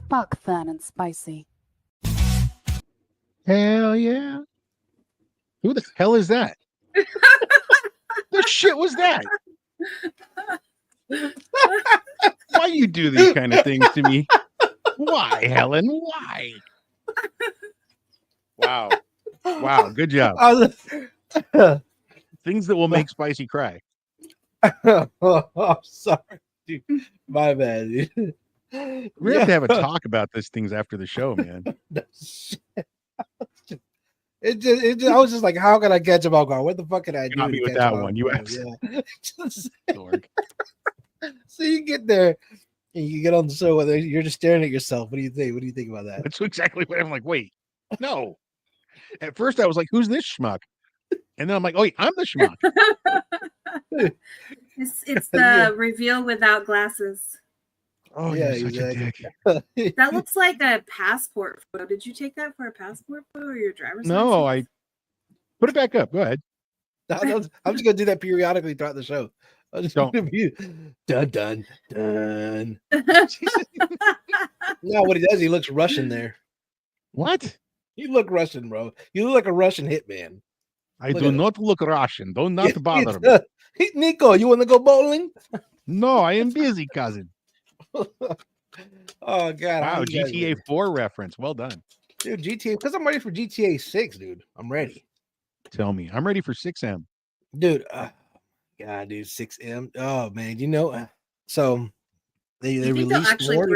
Fuck Phat and Spicy. Hell yeah. Who the hell is that? The shit was that? Why you do these kind of things to me? Why, Helen? Why? Wow. Wow. Good job. Things that will make Spicy cry. Oh, sorry, dude. My bad, dude. We have to have a talk about these things after the show, man. I was just like, how can I catch him off guard? What the fuck can I do? Got me with that one. You absolutely. So you get there and you get on the show, whether you're just staring at yourself. What do you think? What do you think about that? That's exactly what I'm like. Wait, no. At first, I was like, "Who's this schmuck?" And then I'm like, "Oh, wait, I'm the schmuck." It's the reveal without glasses. Oh, yeah, you're such a dick. That looks like a passport photo. Did you take that for a passport photo or your driver's license? No, I put it back up. Go ahead. I'm just gonna do that periodically throughout the show. I'm just gonna be dun dun dun. No, what he does, he looks Russian there. What? You look Russian, bro. You look like a Russian hitman. I do not look Russian. Do not bother me. Nico, you want to go bowling? No, I am busy, cousin. Oh god! Wow, GTA 4 reference. Well done, dude. GTA, because I'm ready for GTA 6, dude. I'm ready. Tell me, I'm ready for 6M, dude. God, dude, 6M. Oh man, you know, so they released more.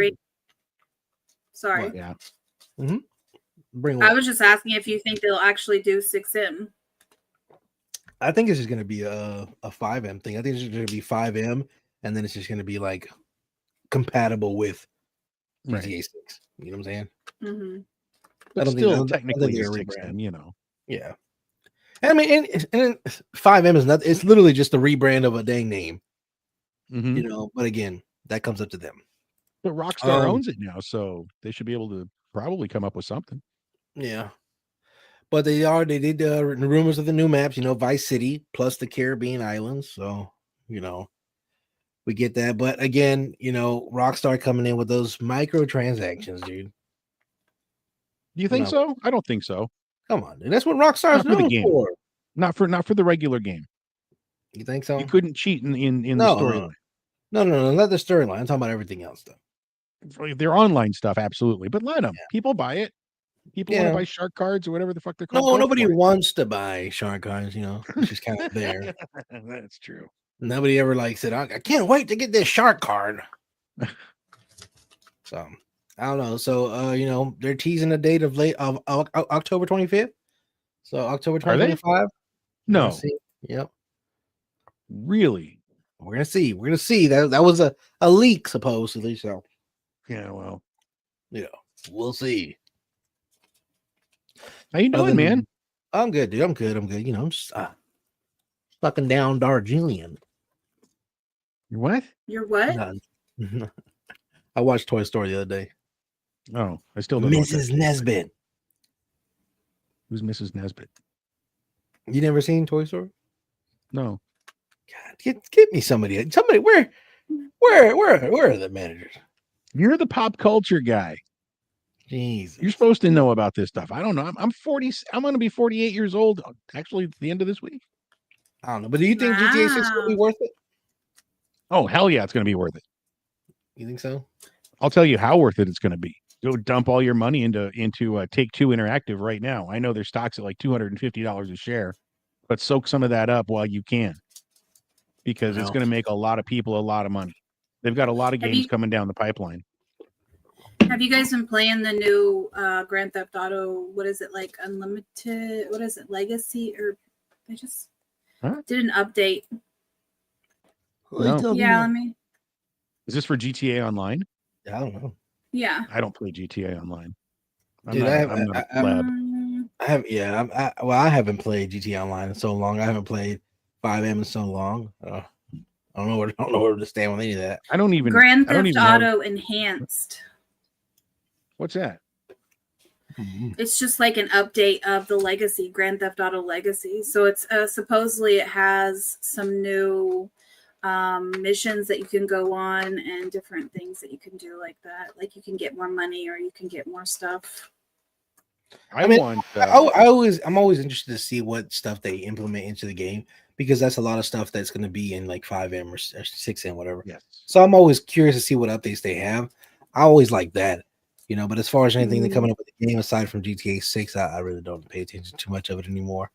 Sorry. What? Yeah. Mm-hmm. I was just asking if you think they'll actually do 6M. I think it's just going to be a 5M thing. I think it's just going to be 5M, and then it's just going to be like compatible with GTA 6. You know what I'm saying? Mm-hmm. But still, technically, it's 6M. You know. Yeah. I mean, and 5M is nothing. It's literally just a rebrand of a dang name. Mm-hmm. You know, but again, that comes up to them. But Rockstar owns it now, so they should be able to probably come up with something. Yeah. But they did rumors of the new maps, you know, Vice City plus the Caribbean islands. So, you know, we get that. But again, you know, Rockstar coming in with those microtransactions, dude. Do you think so? I don't think so. Come on, dude. That's what Rockstar's known for. Not for the regular game. You think so? You couldn't cheat in the storyline. No, not the storyline. I'm talking about everything else, though. Their online stuff, absolutely. But let them. Yeah. People buy it. People want to buy shark cards or whatever the fuck they're called. No, nobody wants to buy shark cards, you know. It's just kind of there. That's true. Nobody ever said, I can't wait to get this shark card. So I don't know. So you know, they're teasing a date of October 25th. So October 2025. No. Yep. Really? We're gonna see. We're gonna see. That was a leak, supposedly. So yeah, well. Yeah, we'll see. How you doing, man? I'm good, dude. I'm good. You know, I'm just fucking down Darjeeling. You're what? You're what? I watched Toy Story the other day. Oh, I still don't Mrs. Nesbitt. Who's Mrs. Nesbitt? You never seen Toy Story? No. God, get me somebody. Where are the managers? You're the pop culture guy. Jesus. You're supposed to know about this stuff. I don't know. I'm 40. I'm going to be 48 years old. Actually, at the end of this week. I don't know. But do you think GTA 6 will be worth it? Oh, hell yeah. It's going to be worth it. You think so? I'll tell you how worth it it's going to be. Go dump all your money into Take-Two Interactive right now. I know their stock's at like $250 a share, but soak some of that up while you can, because it's going to make a lot of people a lot of money. They've got a lot of games coming down the pipeline. Have you guys been playing the new Grand Theft Auto? What is it, like Unlimited? What is it, Legacy? Or they just did an update. No. Yeah, Is this for GTA Online? I don't know. Yeah. I don't play GTA Online. Dude, I haven't played GTA Online in so long. I haven't played 5M in so long. I don't know where to stand with any of that. Grand Theft Auto Enhanced. What's that? It's just like an update of the Legacy, Grand Theft Auto Legacy. So it's supposedly it has some new missions that you can go on and different things that you can do like that. Like you can get more money or you can get more stuff. I mean, I'm always interested to see what stuff they implement into the game, because that's a lot of stuff that's going to be in like 5M or 6M, whatever. Yes. So I'm always curious to see what updates they have. I always like that, you know. But as far as anything that's coming up with the game aside from GTA 6, I really don't pay attention too much of it anymore.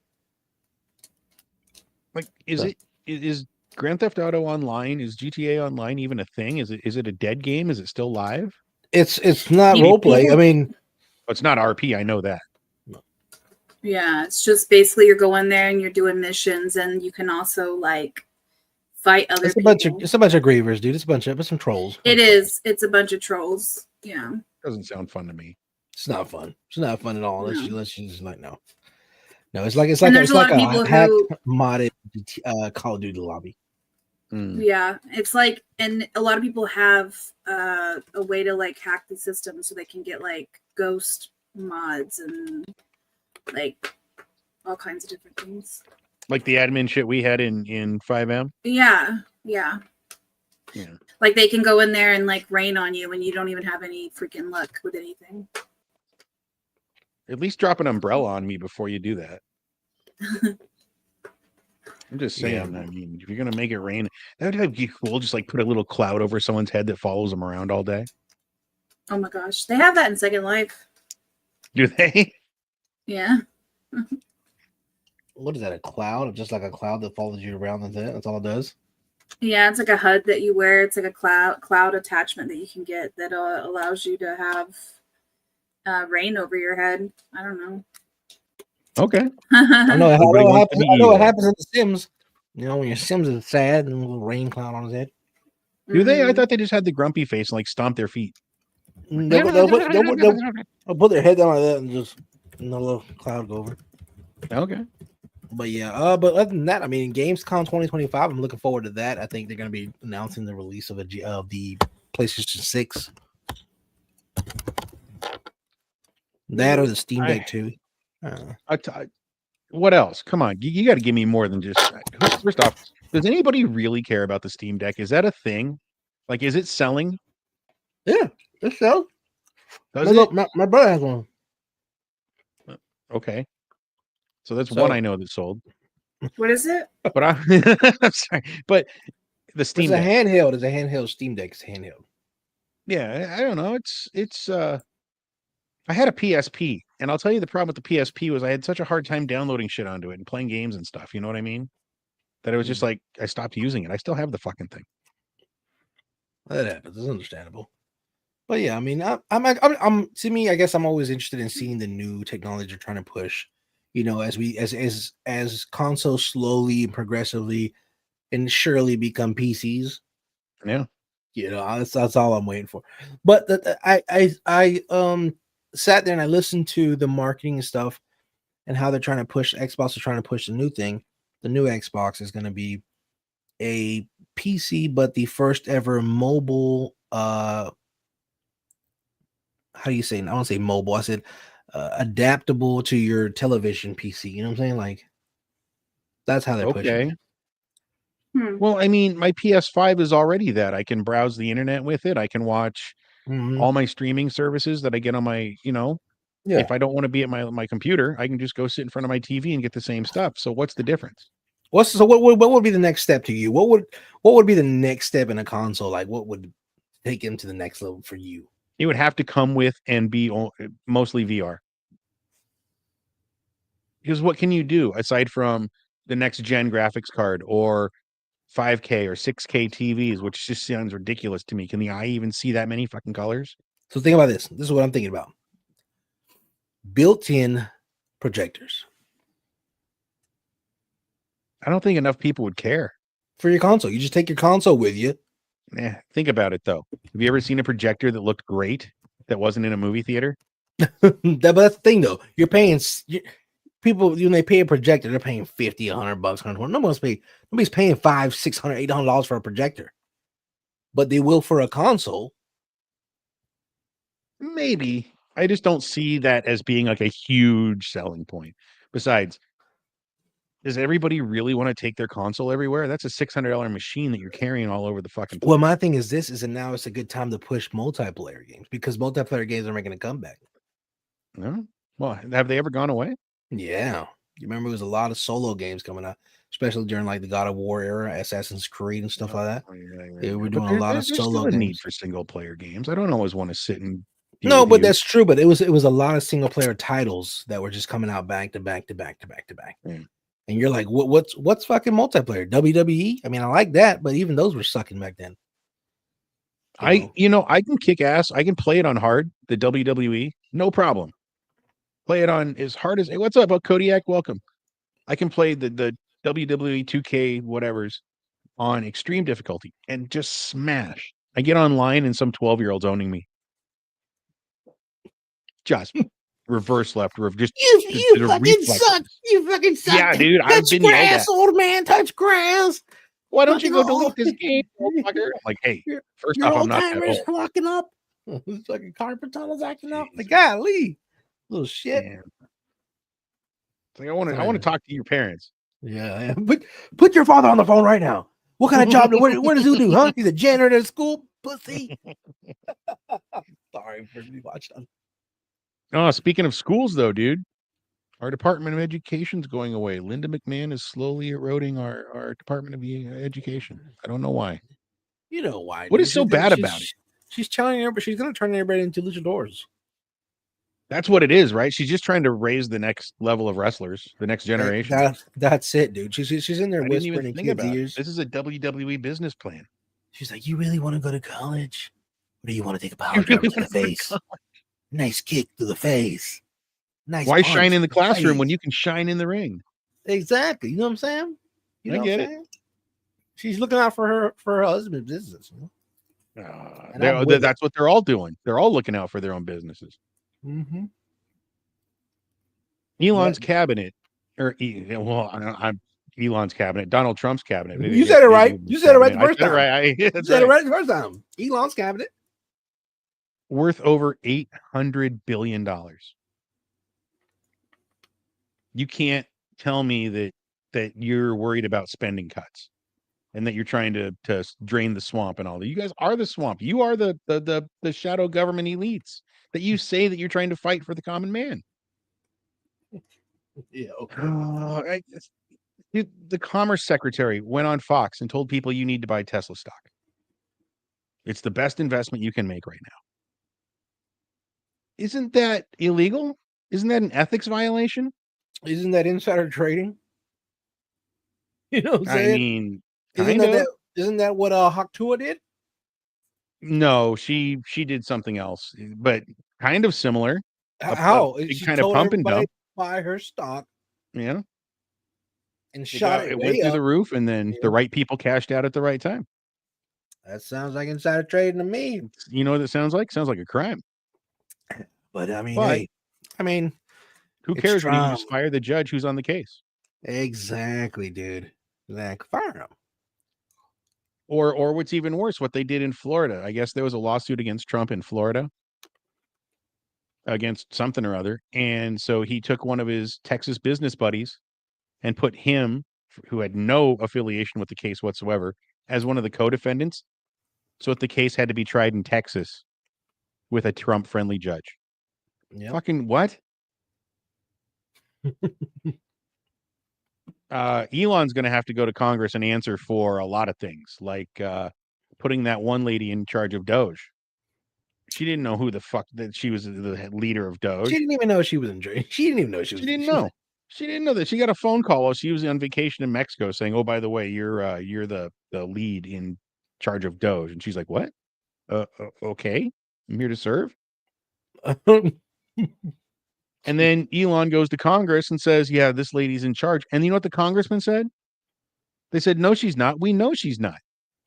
Like, is Grand Theft Auto Online, is GTA Online even a thing? Is it a dead game? Is it still live? It's not role play. I mean, it's not RP. I know that. Yeah, it's just basically you're going there and you're doing missions, and you can also like fight other people. It's a bunch of grievers, dude. It's some trolls. It's a bunch of trolls. Yeah. Doesn't sound fun to me. It's not fun. It's not fun at all. Unless you just like no. It's there's a lot of people hacked, who modded Call of Duty lobby. Yeah, it's like, and a lot of people have a way to like hack the system so they can get like ghost mods and like all kinds of different things. Like the admin shit we had in 5M? Yeah. Like they can go in there and like rain on you and you don't even have any freaking luck with anything. At least drop an umbrella on me before you do that. I'm just saying, I mean, if you're going to make it rain, that would be cool. Just like put a little cloud over someone's head that follows them around all day. Oh my gosh. They have that in Second Life. Do they? Yeah. What is that? A cloud? Just like a cloud that follows you around? That's all it does? Yeah, it's like a HUD that you wear. It's like a cloud attachment that you can get that allows you to have rain over your head. I don't know. Okay. I know what happens in The Sims. You know, when your Sims is sad and a little rain cloud on his head. Do they? I thought they just had the grumpy face and like stomp their feet. They'll put their head down like that and just a little cloud go over. Okay. But yeah, but other than that, I mean, Gamescom 2025, I'm looking forward to that. I think they're going to be announcing the release of the PlayStation 6. That or the Steam Deck too. What else? Come on, you got to give me more than just. First off, does anybody really care about the Steam Deck? Is that a thing? Like, is it selling? Yeah, it sells. My brother has one. Okay, so that's one I know that sold. What is it? But I'm sorry, but the Steam Deck. Handheld. It's a handheld. Steam Deck is handheld. Yeah, I don't know. It's. I had a PSP, and I'll tell you the problem with the PSP was I had such a hard time downloading shit onto it and playing games and stuff. You know what I mean? That it was just like I stopped using it. I still have the fucking thing. That happens. It's understandable. But yeah, I mean, I'm to me, I guess I'm always interested in seeing the new technology they're trying to push. You know, as consoles slowly and progressively and surely become PCs. Yeah. You know, that's all I'm waiting for. But I sat there and I listened to the marketing and stuff and how they're trying to push. Xbox is trying to push the new thing. The new Xbox is going to be a PC, but the first ever mobile. How do you say? I don't say mobile. I said adaptable to your television PC. You know what I'm saying? Like that's how they're pushing it. Well, I mean, my PS5 is already that. I can browse the internet with it. I can watch all my streaming services that I get on my, if I don't want to be at my computer, I can just go sit in front of my TV and get the same stuff. So what's the difference? What would be the next step to you? What would be the next step in a console? Like what would take them to the next level for you? It would have to come with and be mostly VR. Because what can you do aside from the next gen graphics card or 5K or 6K TVs, which just sounds ridiculous to me. Can the eye even see that many fucking colors? So think about this. This is what I'm thinking about. Built-in projectors. I don't think enough people would care. For your console. You just take your console with you. Think about it, though. Have you ever seen a projector that looked great that wasn't in a movie theater? But that's the thing, though. You're paying... People, when they pay a projector, they're paying $50, $100, $120. Nobody's paying $500, $600, $800 for a projector, but they will for a console. Maybe. I just don't see that as being like a huge selling point. Besides, Does everybody really want to take their console everywhere? That's a $600 machine that you're carrying all over the fucking place. Well, my thing is this: now it's a good time to push multiplayer games because multiplayer games are making a comeback. No? Well, have they ever gone away? Yeah, you remember there was a lot of solo games coming out, especially during like the God of War era, Assassin's Creed and stuff like that. They were doing a lot of There's solo still a need games. for single player games. I don't always want to sit and No, with but you. that's true. But it was a lot of single player titles that were just coming out back to back to back to back to back. Yeah. And you're like, what's fucking multiplayer? WWE? I mean, I like that, but even those were sucking back then. I can kick ass. I can play it on hard, the WWE, no problem. Play it on as hard as what's up, Kodiak? Welcome. I can play the WWE 2K whatever's on extreme difficulty and just smash. I get online and some 12-year-old's owning me. Just reverse left, just you fucking suck. You fucking suck. Yeah, dude, I've touch been yelled at. grass, old man. Touch grass. Why don't you go delete this game, motherfucker? I'm like, hey, first off, I'm not that old. Locking up. It's like a carpet tunnel's acting up. Like, golly, little shit. Yeah. It's like I want to talk to your parents. Yeah. Put your father on the phone right now. What kind of job? What does he do? Huh? He's a janitor at school. Pussy. Sorry for me watching. Oh, speaking of schools, though, dude, our Department of Education's going away. Linda McMahon is slowly eroding our Department of Education. I don't know why. You know why? What is so bad about it? She's telling everybody she's going to turn everybody into luchadors. That's what it is, right? She's just trying to raise the next level of wrestlers, the next generation. That's it, dude. She's in there whispering in kids' ears. This is a WWE business plan. She's like, you really want to go to college? Or do you want to take a power jump to the face? Nice kick to the face. Nice. Why shine in the classroom when you can shine in the ring? Exactly. You know what I'm saying? I get it. She's looking out for her husband's business. That's what they're all doing. They're all looking out for their own businesses. Mm-hmm. Elon's cabinet, I'm Elon's cabinet, Donald Trump's cabinet. You said it right. You said it right the first time. You said it right the first time. Elon's cabinet. Worth over $800 billion. You can't tell me that you're worried about spending cuts and that you're trying to drain the swamp and all that. You guys are the swamp. You are the shadow government elites that you say that you're trying to fight for the common man. Yeah. Okay. The Commerce Secretary went on Fox and told people you need to buy Tesla stock. It's the best investment you can make right now. Isn't that illegal? Isn't that an ethics violation? Isn't that insider trading? You know what I'm saying? I mean, isn't that what Haktua did? No, she did something else, but kind of similar. How? She kind of pump and dump. Buy her stock. Yeah. And it went through the roof, and then the right people cashed out at the right time. That sounds like insider trading to me. You know what it sounds like? Sounds like a crime. But I mean, who cares when you can just fire the judge who's on the case? Exactly, dude. Fire him. Or what's even worse, what they did in Florida. I guess there was a lawsuit against Trump in Florida against something or other. And so he took one of his Texas business buddies and put him, who had no affiliation with the case whatsoever, as one of the co-defendants. So that the case had to be tried in Texas with a Trump-friendly judge. Yep. Fucking what? Elon's going to have to go to Congress and answer for a lot of things, like putting that one lady in charge of Doge. She didn't know who the fuck that she was the leader of Doge. She didn't even know she was in jail. She didn't even know she was. She didn't know. She didn't know that. She got a phone call while she was on vacation in Mexico saying, "Oh, by the way, you're the lead in charge of Doge." And she's like, "What? Okay, I'm here to serve." And then Elon goes to Congress and says, "Yeah, this lady's in charge." And you know what the congressman said? They said, "No, she's not. We know she's not.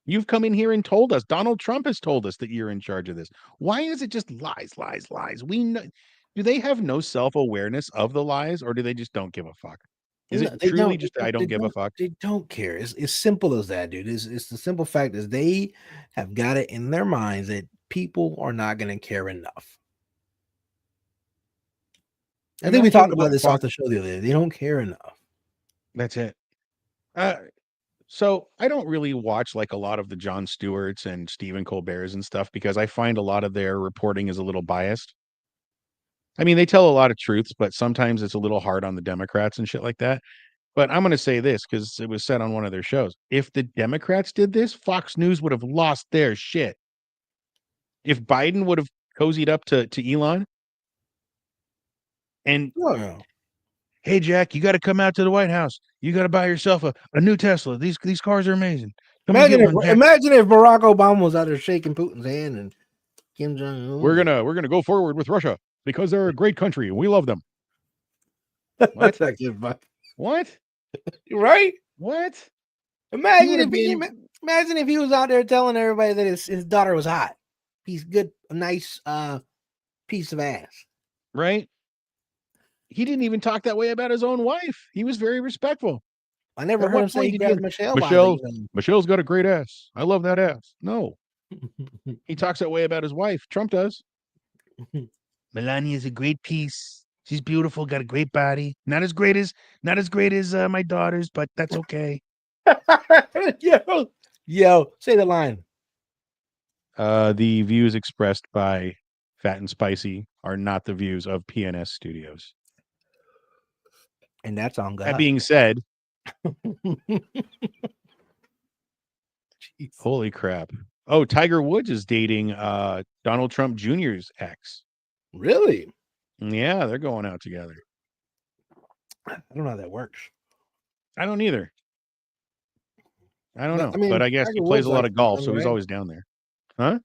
You've come in here and told us. Donald Trump has told us that you're in charge of this. Why is it just lies, lies, lies? We know." Do they have no self-awareness of the lies, or do they just don't give a fuck? Is it truly just I don't give a fuck? They don't care. It's simple as that, dude. It's the simple fact is they have got it in their minds that people are not going to care enough. I think we talked about this off the show the other day. They don't care enough. That's it. So I don't really watch like a lot of the Jon Stewarts and Stephen Colbert's and stuff because I find a lot of their reporting is a little biased. I mean, they tell a lot of truths, but sometimes it's a little hard on the Democrats and shit like that. But I'm going to say this because it was said on one of their shows. If the Democrats did this, Fox News would have lost their shit. If Biden would have cozied up to Elon and, hey, Jack, you got to come out to the White House. You got to buy yourself a new Tesla. These cars are amazing. Come and get one, Jack. Imagine if Barack Obama was out there shaking Putin's hand and Kim Jong-un. We're gonna go forward with Russia because they're a great country and we love them. What? What? Right? What? Imagine if he was out there telling everybody that his daughter was hot. He's good, a nice piece of ass. Right? He didn't even talk that way about his own wife. He was very respectful. I never heard him say he grabbed Michelle. Michelle's got a great ass. I love that ass. No. He talks that way about his wife. Trump does. Melania's a great piece. She's beautiful, got a great body. Not as great as my daughter's, but that's okay. Yo, say the line. The views expressed by Phat and Spicy are not the views of PNS Studios. And that's on God. That being said, holy crap. Oh, Tiger Woods is dating Donald Trump Jr.'s ex. Really? Yeah, they're going out together. I don't know how that works. I don't either. I don't know. I mean, but I guess Tiger he plays Woods a lot likes of golf, him, so he's right? always down there. Huh?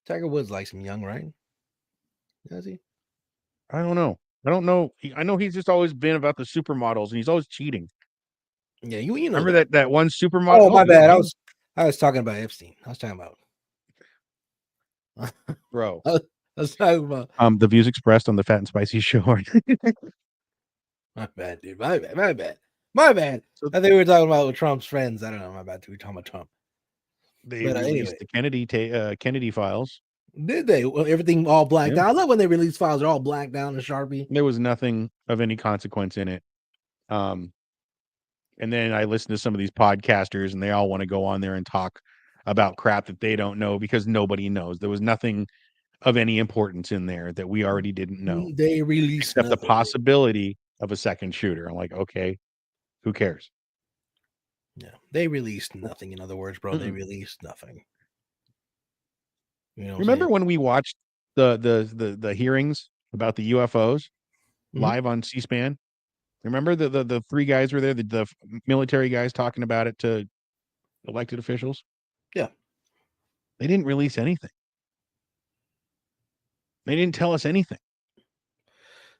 Tiger Woods likes him young, right? Does he? I don't know. I don't know. I know he's just always been about the supermodels, and he's always cheating. Yeah, you know. Remember that one supermodel? Oh, my bad. I was talking about Epstein. I was talking about bro. I was talking about the views expressed on the Phat and Spicy Show. My bad, dude. My bad. So, I think we were talking about Trump's friends. I don't know. My bad. We were talking about Trump. They released the Kennedy files. Did they? Well, everything all blacked out. I love when they release files. They're all blacked down in Sharpie. There was nothing of any consequence in it. And then I listened to some of these podcasters, and they all want to go on there and talk about crap that they don't know because nobody knows. There was nothing of any importance in there that we already didn't know. They released except the possibility of a second shooter. I'm like, okay, who cares? Yeah, they released nothing. In other words, bro, they released nothing. You know, remember when we watched the hearings about the UFOs live on C-SPAN? Remember the three guys were there, the military guys talking about it to elected officials? Yeah. They didn't release anything. They didn't tell us anything.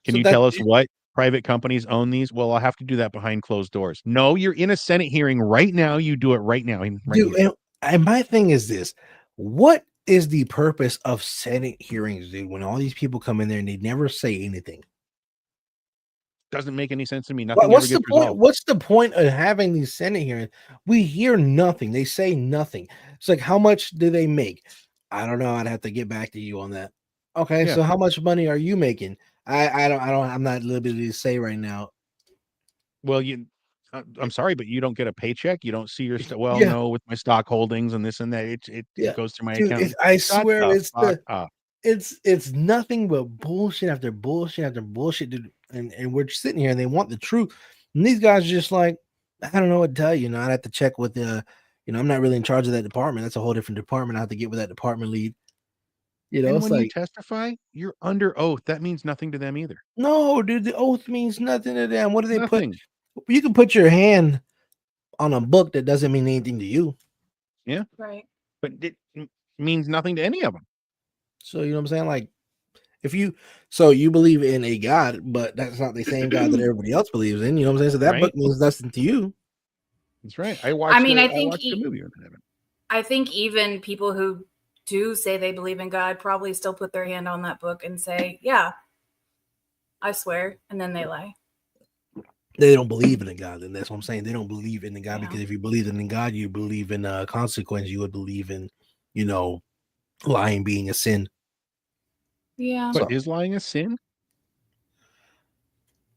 Can you tell us what private companies own these? Well, I'll have to do that behind closed doors. No, you're in a Senate hearing right now. You do it right now. Dude, and my thing is this. What is the purpose of Senate hearings, dude, when all these people come in there and they never say anything? Doesn't make any sense to me. Nothing. What's the point? What's the point of having these Senate hearings? We hear nothing. They say nothing. It's like, how much do they make? I don't know. I'd have to get back to you on that. Okay, so how much money are you making? I'm not at liberty to say right now. Well, I'm sorry, but you don't get a paycheck. You don't see your no, with my stock holdings and this and that. It goes through my account. I swear it's nothing but bullshit after bullshit after bullshit, dude. And we're sitting here and they want the truth. And these guys are just like, I don't know what to tell you. I'd have to check with I'm not really in charge of that department. That's a whole different department. I have to get with that department lead. And when you testify, you're under oath. That means nothing to them either. No, dude, the oath means nothing to them. What do they put? You can put your hand on a book that doesn't mean anything to you. Yeah. Right. But it means nothing to any of them. So, you know what I'm saying? Like, you believe in a God, but that's not the same God that everybody else believes in. You know what I'm saying? So that book means nothing to you. That's right. I think the movie. I think even people who do say they believe in God probably still put their hand on that book and say, yeah, I swear. And then they lie. They don't believe in a God. And that's what I'm saying. They don't believe in the God because if you believe in God, you believe in consequence. You would believe in, lying being a sin. Yeah. But is lying a sin?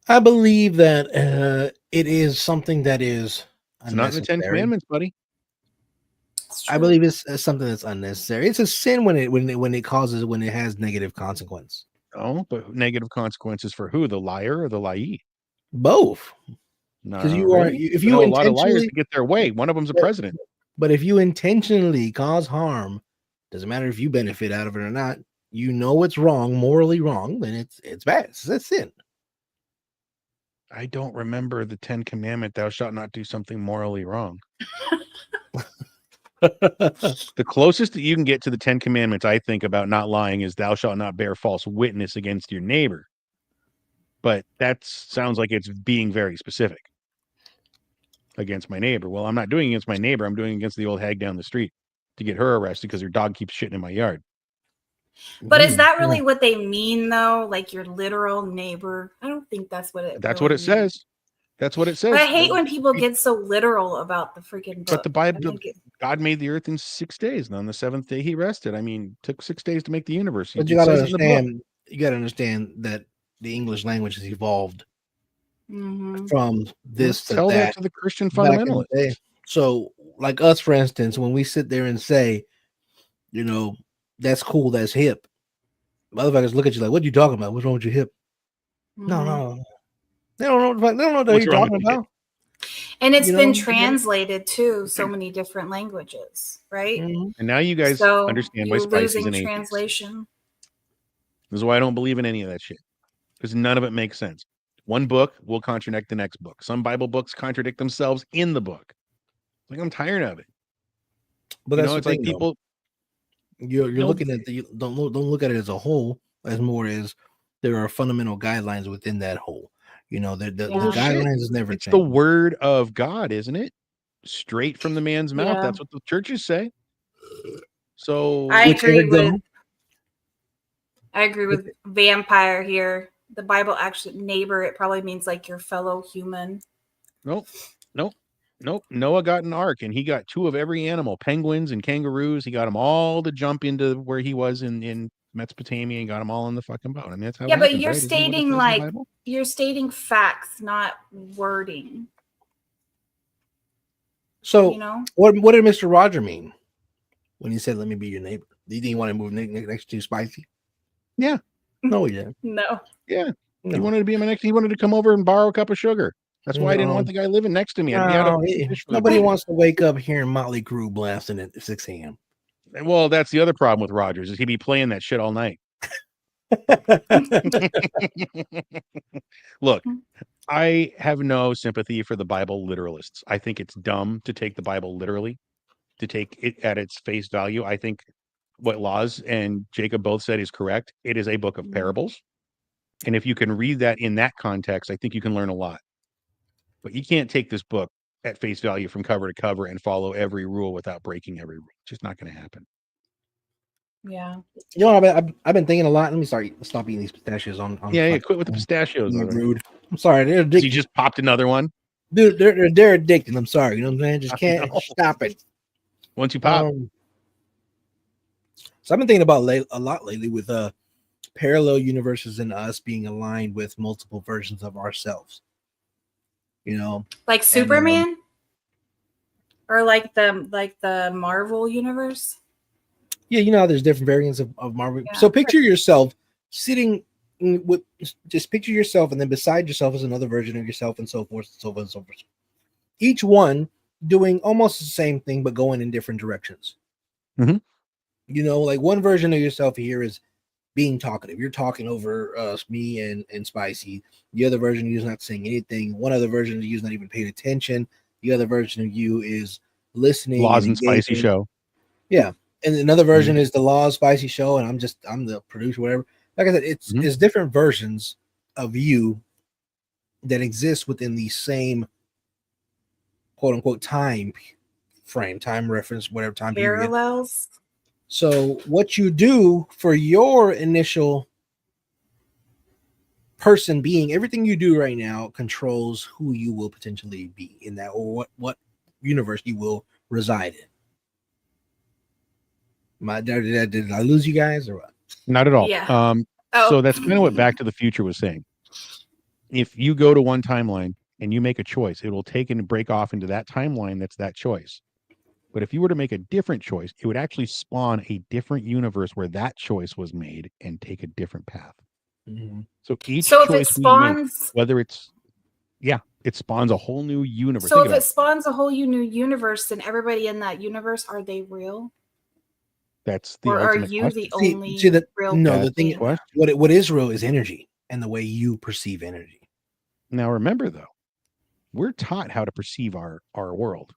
I believe that it is something that is It's not in the Ten unnecessary. Commandments, buddy. It's I true. believe it's something that's unnecessary. It's a sin when it has negative consequence. Oh, but negative consequences for who? The liar or the liee? Both, No, because really? if I you know a lot of liars intentionally, to get their way. One of them's a but, president. but if you intentionally cause harm, doesn't matter if you benefit out of it or not. You know it's wrong, morally wrong, then it's bad. It's a sin. I don't remember the 10 Commandment, thou shalt not do something morally wrong. The closest that you can get to the 10 Commandments, I think, about not lying is thou shalt not bear false witness against your neighbor. But that sounds like it's being very specific. Against my neighbor. Well, I'm not doing it against my neighbor. I'm doing it against the old hag down the street to get her arrested because her dog keeps shitting in my yard. But is that really what they mean, though? Like your literal neighbor? I don't think that's what it. That's really what it means. says. That's what it says. But I hate when people get so literal about the freaking book. But the Bible, I think God made the earth in 6 days, and on the seventh day he rested. I mean, it took 6 days to make the universe. But It you gotta says it in the book. understand. You gotta understand that the English language has evolved from this to Tell that that to the Christian back in the fundamentalists. day. So, like us, for instance, when we sit there and say, you know, that's cool, that's hip, motherfuckers look at you like, "What are you talking about? What's wrong with your hip?" No, they don't know. They don't know what What's you're wrong with talking your hip? about. And it's You been know? translated to so many different languages, right? Mhm. And now you guys So understand why you're Spicy's losing an atheist. translation. This is why I don't believe in any of that shit. Because none of it makes sense. One book will contradict the next book. Some Bible books contradict themselves in the book. Like, I'm tired of it. But You that's know, the it's thing, like though. people. You're No, looking at don't look at it as a whole, as more as there are fundamental guidelines within that whole. You know, the bullshit. guidelines has never It's the changed. word of God, isn't it? Straight from the man's mouth. Yeah. That's what the churches say. So I agree Whichever with vampire here. The Bible actually neighbor, it probably means like your fellow human. nope. Noah got an ark, and he got 2 of every animal, penguins and kangaroos. He got them all to jump into where he was in Mesopotamia, and got them all in the fucking boat. I mean, that's how. Yeah, it but happens, you're right? Isn't that what it stating says in the like Bible? you're stating facts, not wording. So, You know? what did Mr. Roger mean when he said, "Let me be your neighbor"? Did he want to move next to Spicy? Yeah. No, he didn't. No. Yeah. No. He wanted to be my next. He wanted to come over and borrow a cup of sugar. That's why I didn't No. want the guy living next to me. I'd be out of fish food. Nobody wants to wake up hearing Motley Crue blasting at 6 a.m. Well, that's the other problem with Rogers is he'd be playing that shit all night. Look, I have no sympathy for the Bible literalists. I think it's dumb to take the Bible literally, to take it at its face value. I think what Laws and Jacob both said is correct. It is a book of parables. And if you can read that in that context, I think you can learn a lot. But you can't take this book at face value from cover to cover and follow every rule without breaking every rule. It's just not going to happen. Yeah. You know, I've been thinking a lot. Let me stop eating these pistachios on Yeah, quit with the pistachios. Rude. I'm sorry. They're addicted. You just popped another one. Dude, they're addicted. I'm sorry. You know what I'm saying? Just can't stop it. Once you pop. So I've been thinking about a lot lately with parallel universes and us being aligned with multiple versions of ourselves. You know, like Superman, or like the Marvel universe. Yeah, you know how there's different variants of Marvel. Yeah. So picture yourself sitting with just picture yourself, and then beside yourself is another version of yourself, and so forth and so forth and so forth. Each one doing almost the same thing, but going in different directions. Mm-hmm. You know, like one version of yourself here is being talkative. You're talking over me and Spicy. The other version of you is not saying anything. One other version of you is not even paying attention. The other version of you is listening. Laws and Spicy Show. Yeah. And another version is the Laws Spicy Show, and I'm the producer, whatever. Like I said, it's different versions of you that exist within the same quote unquote time frame, time reference, whatever time parallels. Period. So what you do for your initial person being, everything you do right now controls who you will potentially be in that, or what universe you will reside in. Did I lose you guys or what? Not at all. Yeah. So that's kind of what Back to the Future was saying. if you go to one timeline and you make a choice, it will take and break off into that timeline that's that choice. But if you were to make a different choice, it would actually spawn a different universe where that choice was made and take a different path. So each So if it choice we make, spawns, whether it's, it spawns a whole new universe. so Think if about it spawns a whole new universe, then everybody in that universe, are they real? that's the Or are ultimate you question. the only See that? real No, That's the thing. being? question. What is real is energy and the way you perceive energy. Now remember though, we're taught how to perceive our world.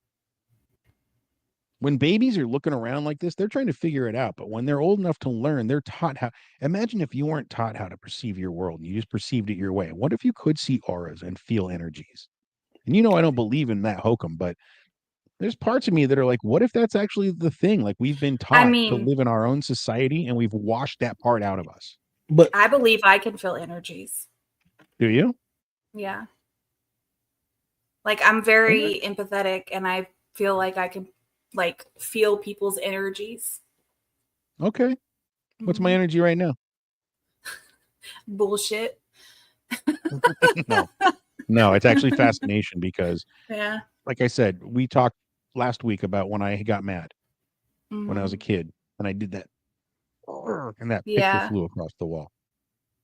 When babies are looking around like this, they're trying to figure it out. But when they're old enough to learn, they're taught how. Imagine if you weren't taught how to perceive your world, you just perceived it your way. What if you could see auras and feel energies? And I don't believe in that hokum, but there's parts of me that are like, what if that's actually the thing? Like we've been taught to mean- live in our own society and we've washed that part out of us. But I believe I can feel energies. Do you? Yeah. Like I'm very empathetic and I feel like I can like feel people's energies. Okay. What's my Mhm. energy right now? Bullshit. No, it's actually fascination because, Yeah. like I said, we talked last week about when I got mad when I was a Mhm. kid and I did that and that picture Yeah. flew across the wall.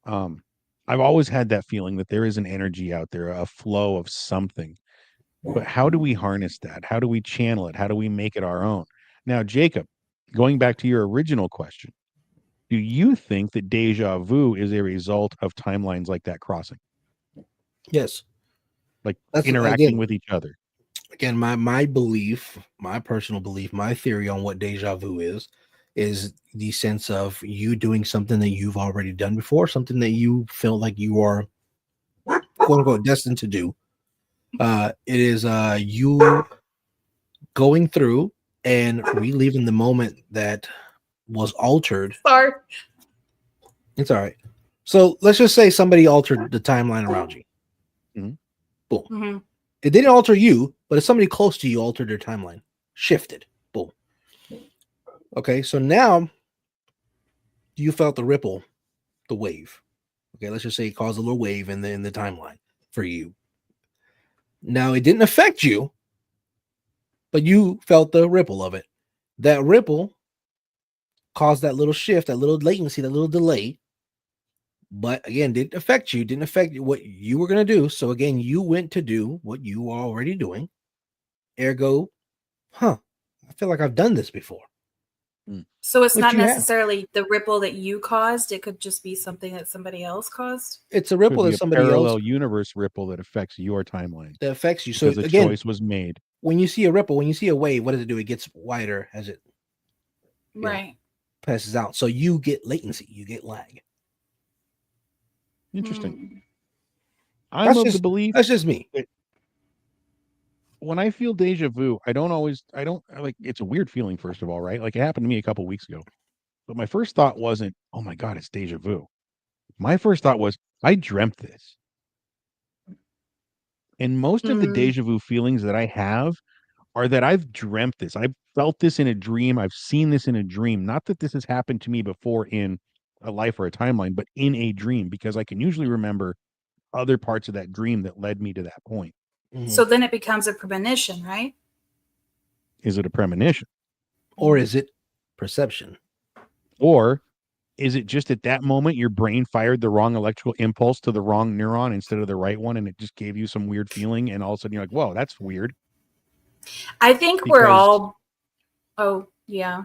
I've always had that feeling that there is an energy out there, a flow of something. But how do we harness that? How do we channel it? How do we make it our own? Now, Jacob, going back to your original question, do you think that deja vu is a result of timelines like that crossing, yes, like That's interacting again- with each other? again, my belief, my personal belief, my theory on what deja vu is the sense of you doing something that you've already done before, something that you feel like you are quote unquote destined to do. It is you going through and reliving the moment that was altered. Sorry. It's all right. So let's just say somebody altered the timeline around you. Mhm. Boom. hmm It didn't alter you, but if somebody close to you altered their timeline, shifted. Boom. Okay, so now you felt the ripple, the wave. Okay, let's just say it caused a little wave in the timeline for you. Now it didn't affect you, but you felt the ripple of it. That ripple caused that little shift, that little latency, that little delay. But again, didn't affect you, didn't affect what you were going to do. So again, you went to do what you were already doing. Ergo, I feel like I've done this before. So it's But not you have. necessarily the ripple that you caused. It could just be something that somebody else caused. It's a Could ripple be that a somebody parallel else universe ripple that affects your timeline that affects you. So because a again, choice was made. when you see a ripple, when you see a wave, what does it do? It gets wider as it Right. passes out. So you get latency, you get lag. Interesting. Mm. I'm That's of the just- belief That's just me. when I feel deja vu, I don't like, it's a weird feeling, first of all, right? Like it happened to me a couple weeks ago. But my first thought wasn't, oh my God, it's deja vu. My first thought was, I dreamt this. And most of the Mm. deja vu feelings that I have are that I've dreamt this. I've felt this in a dream. I've seen this in a dream. Not that this has happened to me before in a life or a timeline, but in a dream, because I can usually remember other parts of that dream that led me to that point. Mhm. So then it becomes a premonition, right? Is it a premonition? Or is it perception? Or is it just at that moment your brain fired the wrong electrical impulse to the wrong neuron instead of the right one, and it just gave you some weird feeling, and all of a sudden you're like, whoa, that's weird. I think we're Because- all. Oh yeah.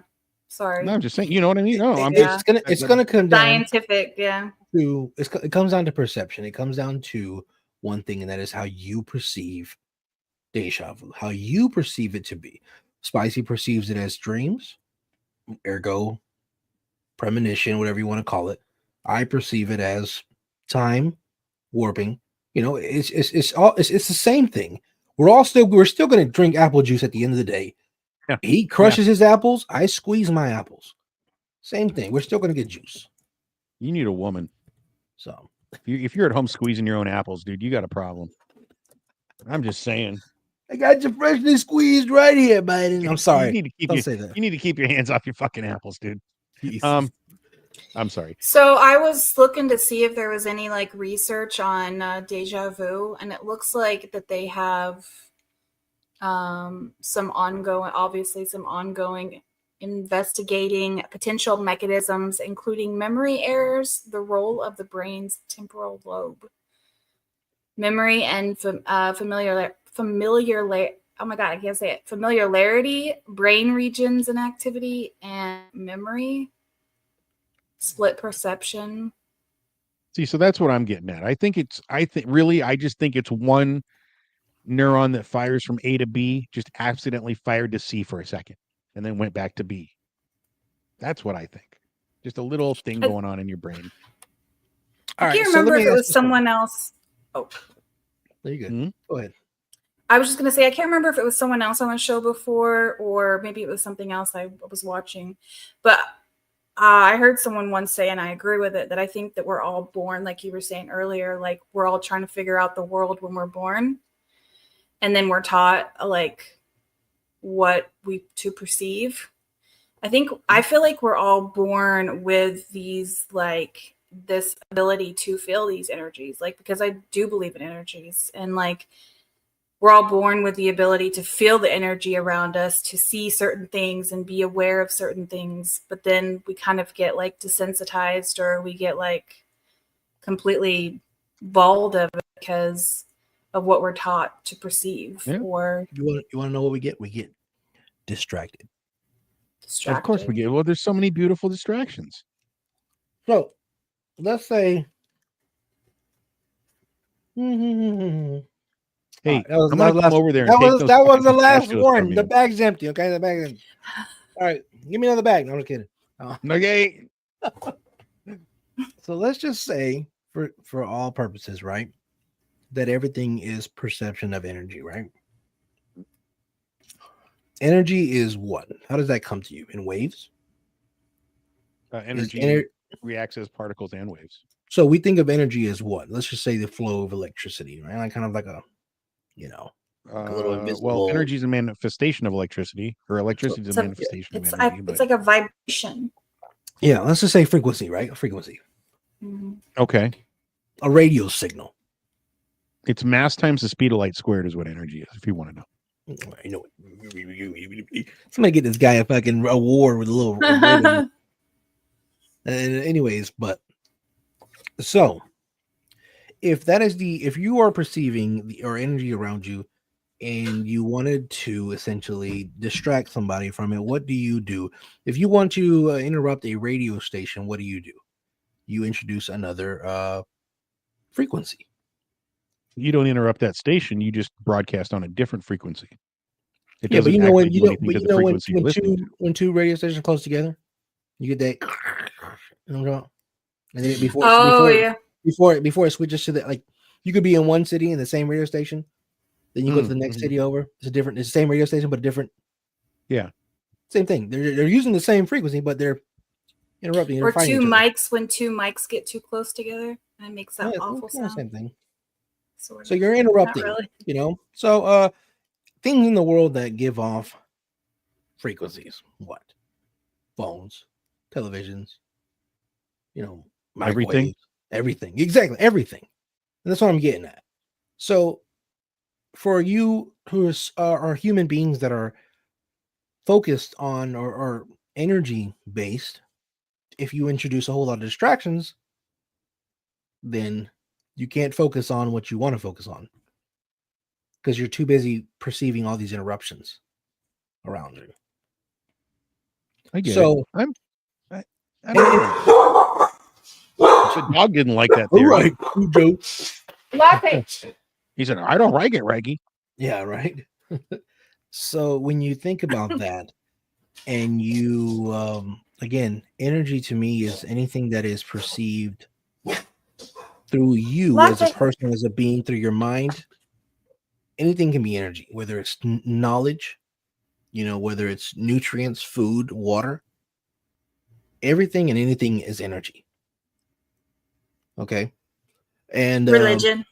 Sorry. No, I'm just saying, you know what I mean? No, I'm Yeah. It's gonna come down Scientific. Yeah. to it comes down to perception. It comes down to one thing, and that is how you perceive deja vu, how you perceive it to be. Spicy perceives it as dreams, ergo premonition, whatever you want to call it. I perceive it as time warping. You know, it's the same thing. We're still going to drink apple juice at the end of the day. Yeah. He crushes his apples, I squeeze my apples. Same thing. We're still going to get juice. You need a woman. So If you're at home squeezing your own apples, dude, you got a problem. I'm just saying. I got you freshly squeezed right here, Biden. I'm sorry. You need to keep Don't say that. You need to keep your hands off your fucking apples, dude. Jesus. I'm sorry. So I was looking to see if there was any like research on deja vu, and it looks like that they have some ongoing investigating potential mechanisms, including memory errors, the role of the brain's temporal lobe, memory and familiarity, brain regions and activity, and memory, split perception. See, so that's what I'm getting at. I just think it's one neuron that fires from A to B, just accidentally fired to C for a second and then went back to B. That's what I think. Just a little thing going on in your brain. I can't remember if it was someone else. Oh, there you go. Go ahead. I was just going to say, I can't remember if it was someone else on the show before, or maybe it was something else I was watching. But I heard someone once say, and I agree with it, that I think that we're all born, like you were saying earlier, like we're all trying to figure out the world when we're born. And then we're taught like what we to perceive. I feel like we're all born with these, like this ability to feel these energies, like, because I do believe in energies, and like we're all born with the ability to feel the energy around us, to see certain things and be aware of certain things. But then we kind of get like desensitized, or we get like completely bald of it because of what we're taught to perceive. Yeah. Or you want to know what we get? We get distracted. Of course we get. Well, there's so many beautiful distractions. So let's say hey, I'm gonna come over there and that was the last one. The The bag's empty. Okay, the bag's empty. All right, give me another bag. No, I'm just kidding. Okay. So let's just say, for all purposes, right, that everything is perception of energy, right? Energy is what? How does that come to you? In waves? Energy reacts as particles and waves. So we think of energy as what? Let's just say the flow of electricity, right? Like kind of like a, like a little invisible. Well, energy is a manifestation of electricity, or electricity is a manifestation of energy. It's like a vibration. Yeah, let's just say frequency, right? A frequency. Mm-hmm. Okay. A radio signal. It's mass times the speed of light squared is what energy is, if you want to know. You know, somebody get this guy a fucking award with a little. And anyways, but so if you are perceiving or energy around you, and you wanted to essentially distract somebody from it, what do you do? If you want to interrupt a radio station, what do? You introduce another frequency. You don't interrupt that station. You just broadcast on a different frequency. It Yeah, but doesn't when two radio stations close together, you get that. And then before it switches to that, like you could be in one city in the same radio station, then you go to the next city over. It's the same radio station, but different. Yeah, same thing. They're using the same frequency, but they're interrupting. Or two mics, when two mics get too close together, and it makes that awful sound. Same thing. Sort of. So you're interrupting. Really. So things in the world that give off frequencies. What? Phones, televisions. Everything. Exactly, everything. And that's what I'm getting at. So for you who are human beings that are focused on or energy based, if you introduce a whole lot of distractions, then you can't focus on what you want to focus on because you're too busy perceiving all these interruptions around you. I get it. I don't know. The dog didn't like that theory. Right. He said, I don't like it, Reggie. Yeah, right. So when you think about that, and you again, energy to me is anything that is perceived through you as a person, as a being, through your mind. Anything can be energy, whether it's knowledge, whether it's nutrients, food, water. Everything and anything is energy. Okay. And religion.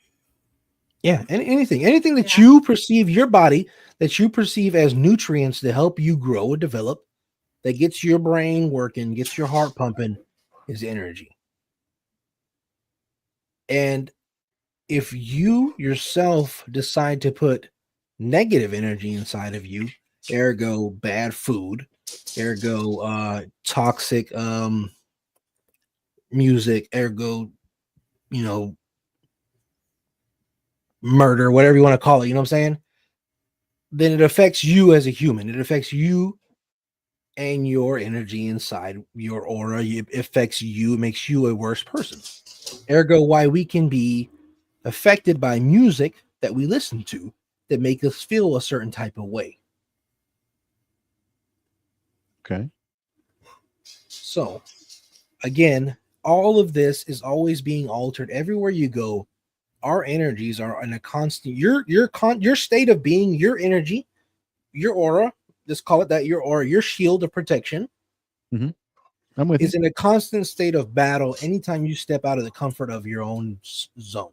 And anything that you perceive, your body, that you perceive as nutrients to help you grow and develop, that gets your brain working, gets your heart pumping, is energy. And if you yourself decide to put negative energy inside of you, ergo bad food, ergo toxic music, ergo, murder, whatever you want to call it, you know what I'm saying? Then it affects you as a human. It affects you and your energy inside your aura. It affects you, it makes you a worse person. Ergo, why we can be affected by music that we listen to that make us feel a certain type of way. Okay. So, again, all of this is always being altered everywhere you go. Our energies are in a constant. Your state of being, your energy, your aura. Just call it that. Your aura, your shield of protection. I'm with is you. in a constant state of battle anytime you step out of the comfort of your own zone.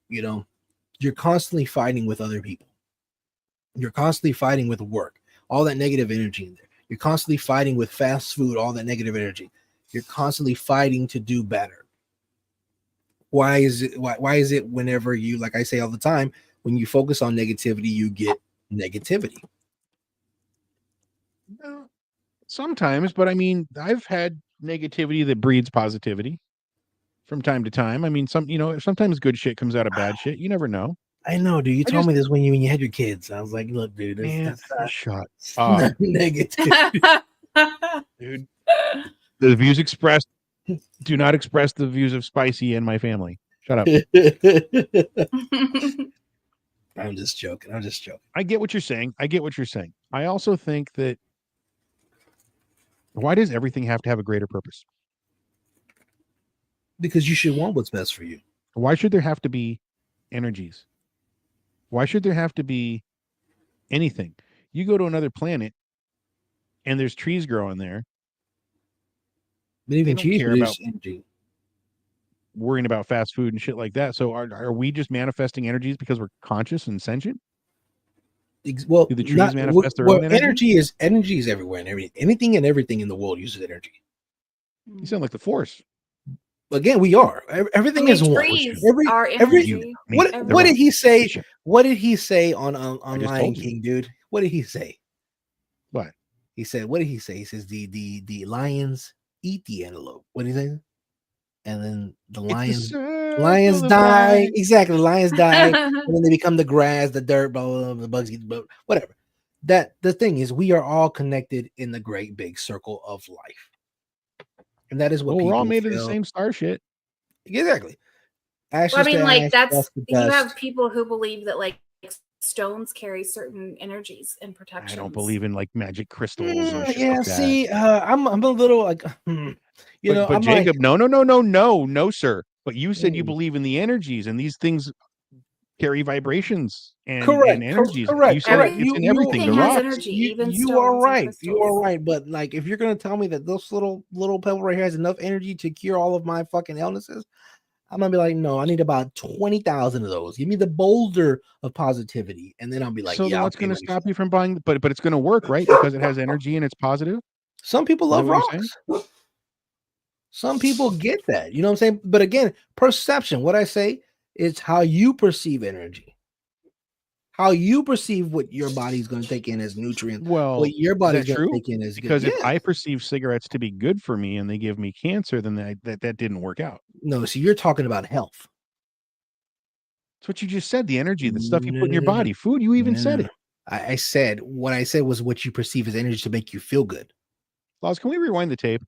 You're constantly fighting with other people. You're constantly fighting with work, all that negative energy in there. You're constantly fighting with fast food, all that negative energy. You're constantly fighting to do better. Why is it whenever you, like I say all the time, when you focus on negativity, you get negativity? Sometimes, but I mean, I've had negativity that breeds positivity from time to time. I mean, sometimes good shit comes out of bad shit. You never know. I know, dude. You I told just- me this when you had your kids. I was like, look, dude, Man, that's shut not up, negative. dude. The views expressed do not express the views of Spicy and my family. Shut up. I'm just joking. I get what you're saying. I also think that why does everything have to have a greater purpose? Because you should want what's best for you. Why should there have to be energies? Why should there have to be anything? You go to another planet and there's trees growing there. But even don't cheese care about produces energy. worrying about fast food and shit like that. So are we just manifesting energies because we're conscious and sentient? Well, Do the trees manifest their own energy is everywhere and everything. Anything and everything in the world uses energy. You sound like the Force. Again, we are. Everything is one. Trees are energy. What did he say? What did he say on I just Lion told you. King, dude? What did he say? What? He said, what did he say? He says the lions eat the antelope. What did he say? And then the lions die. Life. Exactly. The lions die. And then they become the grass, the dirt, blah, blah, blah, the bugs eat, blah, whatever. That the thing is, we are all connected in the great big circle of life. And that is what we're all made feel. of the same star shit. Exactly. Well, I mean, like that's you dust. have people who believe that like stones carry certain energies and protections. I don't believe in like magic crystals and shit yeah, like see, that. I'm a little like, but I'm Jacob, like, no, sir. But you said you believe in the energies, and these things carry vibrations and energies. Correct. You said it's in everything. The rocks. Energy, even you are right. You are crystals. right. But like, if you're gonna tell me that this little pebble right here has enough energy to cure all of my fucking illnesses, I'm gonna be like, no, I need about 20,000 of those. Give me the boulder of positivity, and then I'll be like, so yeah, what's going to stop you from buying? But it's going to work, right? Because it has energy and it's positive. Some people love rocks. Some people get that, you know what I'm saying? But again, perception. What I say is how you perceive energy, how you perceive what your body's going to take in as nutrients. Well, what your body's going true? to take in as because good. if I perceive cigarettes to be good for me and they give me cancer, then that didn't work out. No, so you're talking about health. That's what you just said. The energy, the stuff you put in your body, food. You even said it. I said what I said was what you perceive as energy to make you feel good. Laws, can we rewind the tape?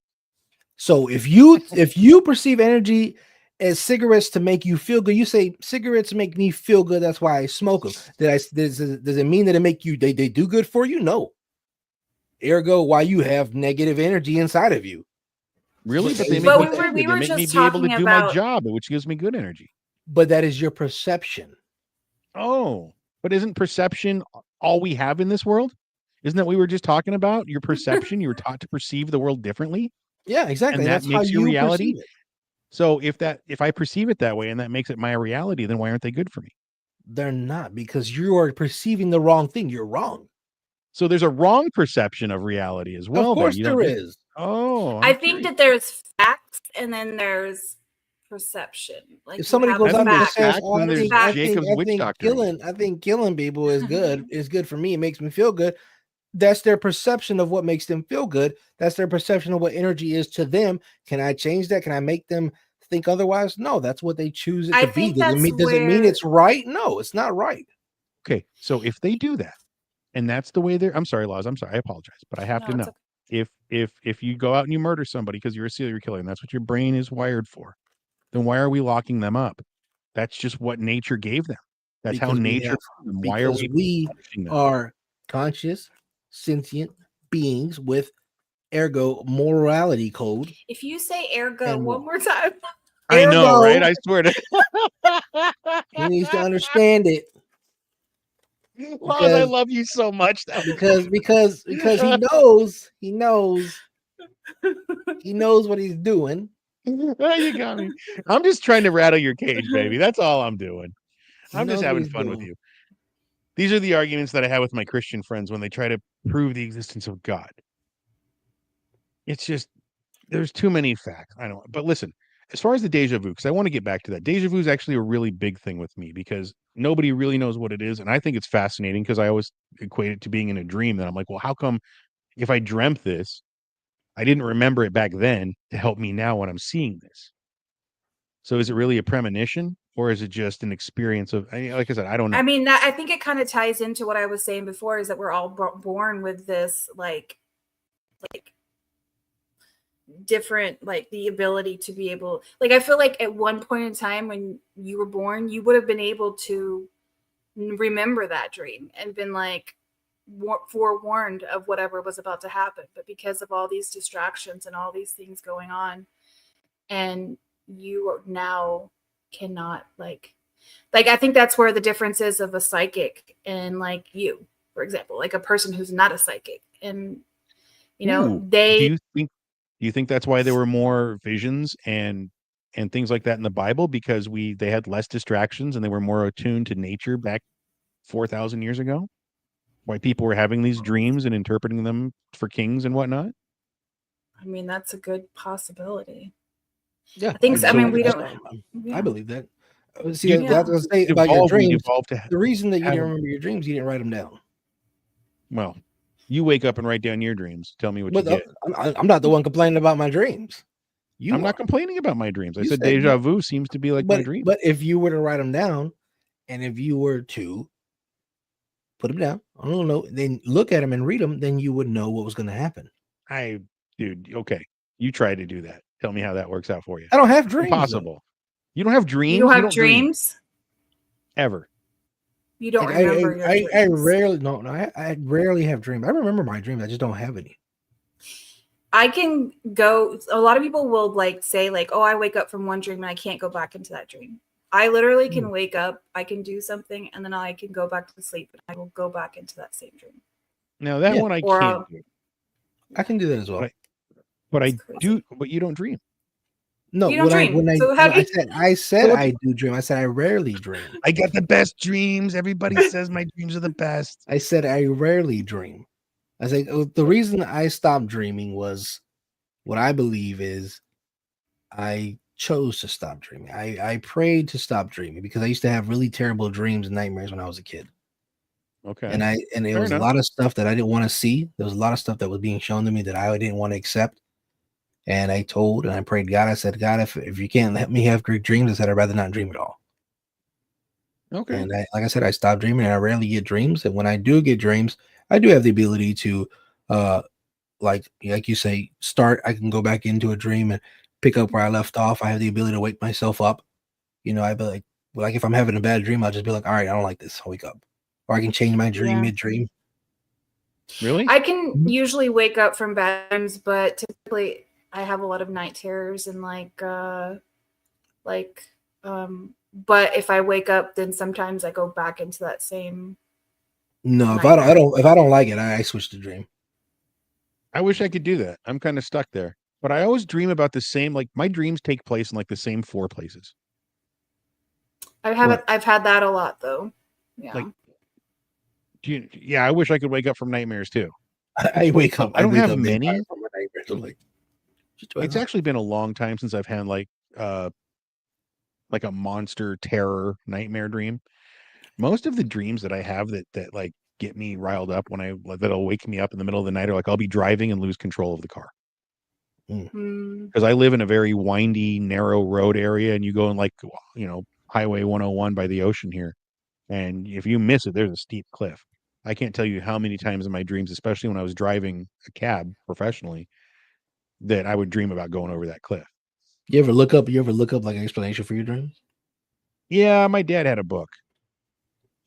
So if you perceive energy as cigarettes to make you feel good, you say cigarettes make me feel good. That's why I smoke them. Does it mean that it make you they do good for you? No. Ergo, why you have negative energy inside of you? Really? But they make we were just be able to talking do my about job, which gives me good energy. But that is your perception. Oh, but isn't perception all we have in this world? Isn't that what we were just talking about? Your perception, you were taught to perceive the world differently. Yeah, exactly. And that makes your reality. It. So if I perceive it that way and that makes it my reality, then why aren't they good for me? They're not, because you are perceiving the wrong thing. You're wrong. So there's a wrong perception of reality as well. Of course there is. Oh, I I'm think curious. that there's facts and then there's perception. Like If somebody you goes have out there and there's facts. says, facts "Oh, and there's Jacob's witch doctrine. I think killing people is good for me. It makes me feel good." That's their perception of what makes them feel good. That's their perception of what energy is to them. Can I change that? Can I make them think otherwise? No, that's what they choose it I to be. think that's Does it mean where it's right? No, it's not right. Okay, so if they do that, and that's the way they're, I'm sorry, Laws, I'm sorry, I apologize, but I have no, to it's know. If you go out and you murder somebody because you're a serial killer and that's what your brain is wired for, then why are we locking them up? That's just what nature gave them. That's how Because nature. Why are we punishing them? are conscious, sentient beings with ergo morality code. if you say ergo And one more time, I know, right? Ergo, I swear to he needs to understand it Laws, I because love you so much. Though. because he knows what he's doing. You got me. I'm just trying to rattle your cage, baby. That's all I'm doing. I'm just having fun with you. These are the arguments that I have with my Christian friends when they try to prove the existence of God. It's just there's too many facts. I don't. But listen, as far as the deja vu, because I want to get back to that. Deja vu is actually a really big thing with me because nobody really knows what it is, and I think it's fascinating because I always equate it to being in a dream. That I'm like, well, how come if I dreamt this, I didn't remember it back then to help me now when I'm seeing this? So is it really a premonition or is it just an experience of, like I said, I don't know. I mean, I think it kind of ties into what I was saying before is that we're all born with this like different, like the ability to be able, like, I feel like at one point in time when you were born, you would have been able to remember that dream and been like forewarned of whatever was about to happen. But because of all these distractions and all these things going on, and you are now cannot like I think that's where the difference is of a psychic and like you, for example, like a person who's not a psychic. And you know, Ooh, do you think that's why there were more visions and things like that in the Bible because they had less distractions and they were more attuned to nature back 4,000 years ago? Why people were having these dreams and interpreting them for kings and whatnot? I mean, that's a good possibility. Yeah, I think so. I mean, we don't. I believe that. See, You- that's what I say about your dreams. The reason that you didn't remember your dreams, you didn't write them down. Well, you wake up and write down your dreams. Tell me what you But get. I'm not the one complaining about my dreams. I'm not complaining about my dreams. I You said said deja vu seems to be like my dream. But if you were to write them down, and if you were to put them down, I don't know, then look at them and read them, then you would know what was going to happen. Dude, okay. You try to do that. Tell me how that works out for you. I don't have dreams. Impossible. You don't have dreams? You don't have dreams? Ever. You don't remember your dreams. I rarely have dreams. I remember my dreams. I just don't have any. I can go. A lot of people will like say like, "Oh, I wake up from one dream and I can't go back into that dream." I literally can wake up, I can do something, and then I can go back to sleep, and I will go back into that same dream. Now that one I can't do. I can do that as well. But I do. But you don't dream. No, you don't dream. I said I do dream. I said I rarely dream. I got the best dreams. Everybody says my dreams are the best. I said I rarely dream. I said the reason I stopped dreaming was what I believe is I chose to stop dreaming. I prayed to stop dreaming because I used to have really terrible dreams and nightmares when I was a kid. Okay. And it was a lot of stuff that I didn't want to see. There was a lot of stuff that was being shown to me that I didn't want to accept. And I told and I prayed God. I said, God, if you can't let me have great dreams, I said I'd rather not dream at all. Okay. And like I said, I stopped dreaming, and I rarely get dreams. And when I do get dreams, I do have the ability to, like you say, I can go back into a dream and pick up where I left off. I have the ability to wake myself up. You know, I'd be like if I'm having a bad dream, I'll just be like, all right, I don't like this. I'll wake up, or I can change my dream mid-dream. Really? I can usually wake up from bad dreams, but typically I have a lot of night terrors and but if I wake up, then sometimes I go back into that same. No, if I don't like it, I switch to dream. I wish I could do that. I'm kind of stuck there, but I always dream about the same. Like my dreams take place in like the same 4 places. I've had that a lot though. Yeah. Like, I wish I could wake up from nightmares too. I wake up. I don't have many. I'm like, It's actually been a long time since I've had like a monster terror nightmare dream. Most of the dreams that I have that like get me riled up that'll wake me up in the middle of the night are like I'll be driving and lose control of the car. Mm. Because I live in a very windy, narrow road area, and you go in like Highway 101 by the ocean here, and if you miss it, there's a steep cliff. I can't tell you how many times in my dreams, especially when I was driving a cab professionally, that I would dream about going over that cliff. You ever look up like an explanation for your dreams? Yeah, my dad had a book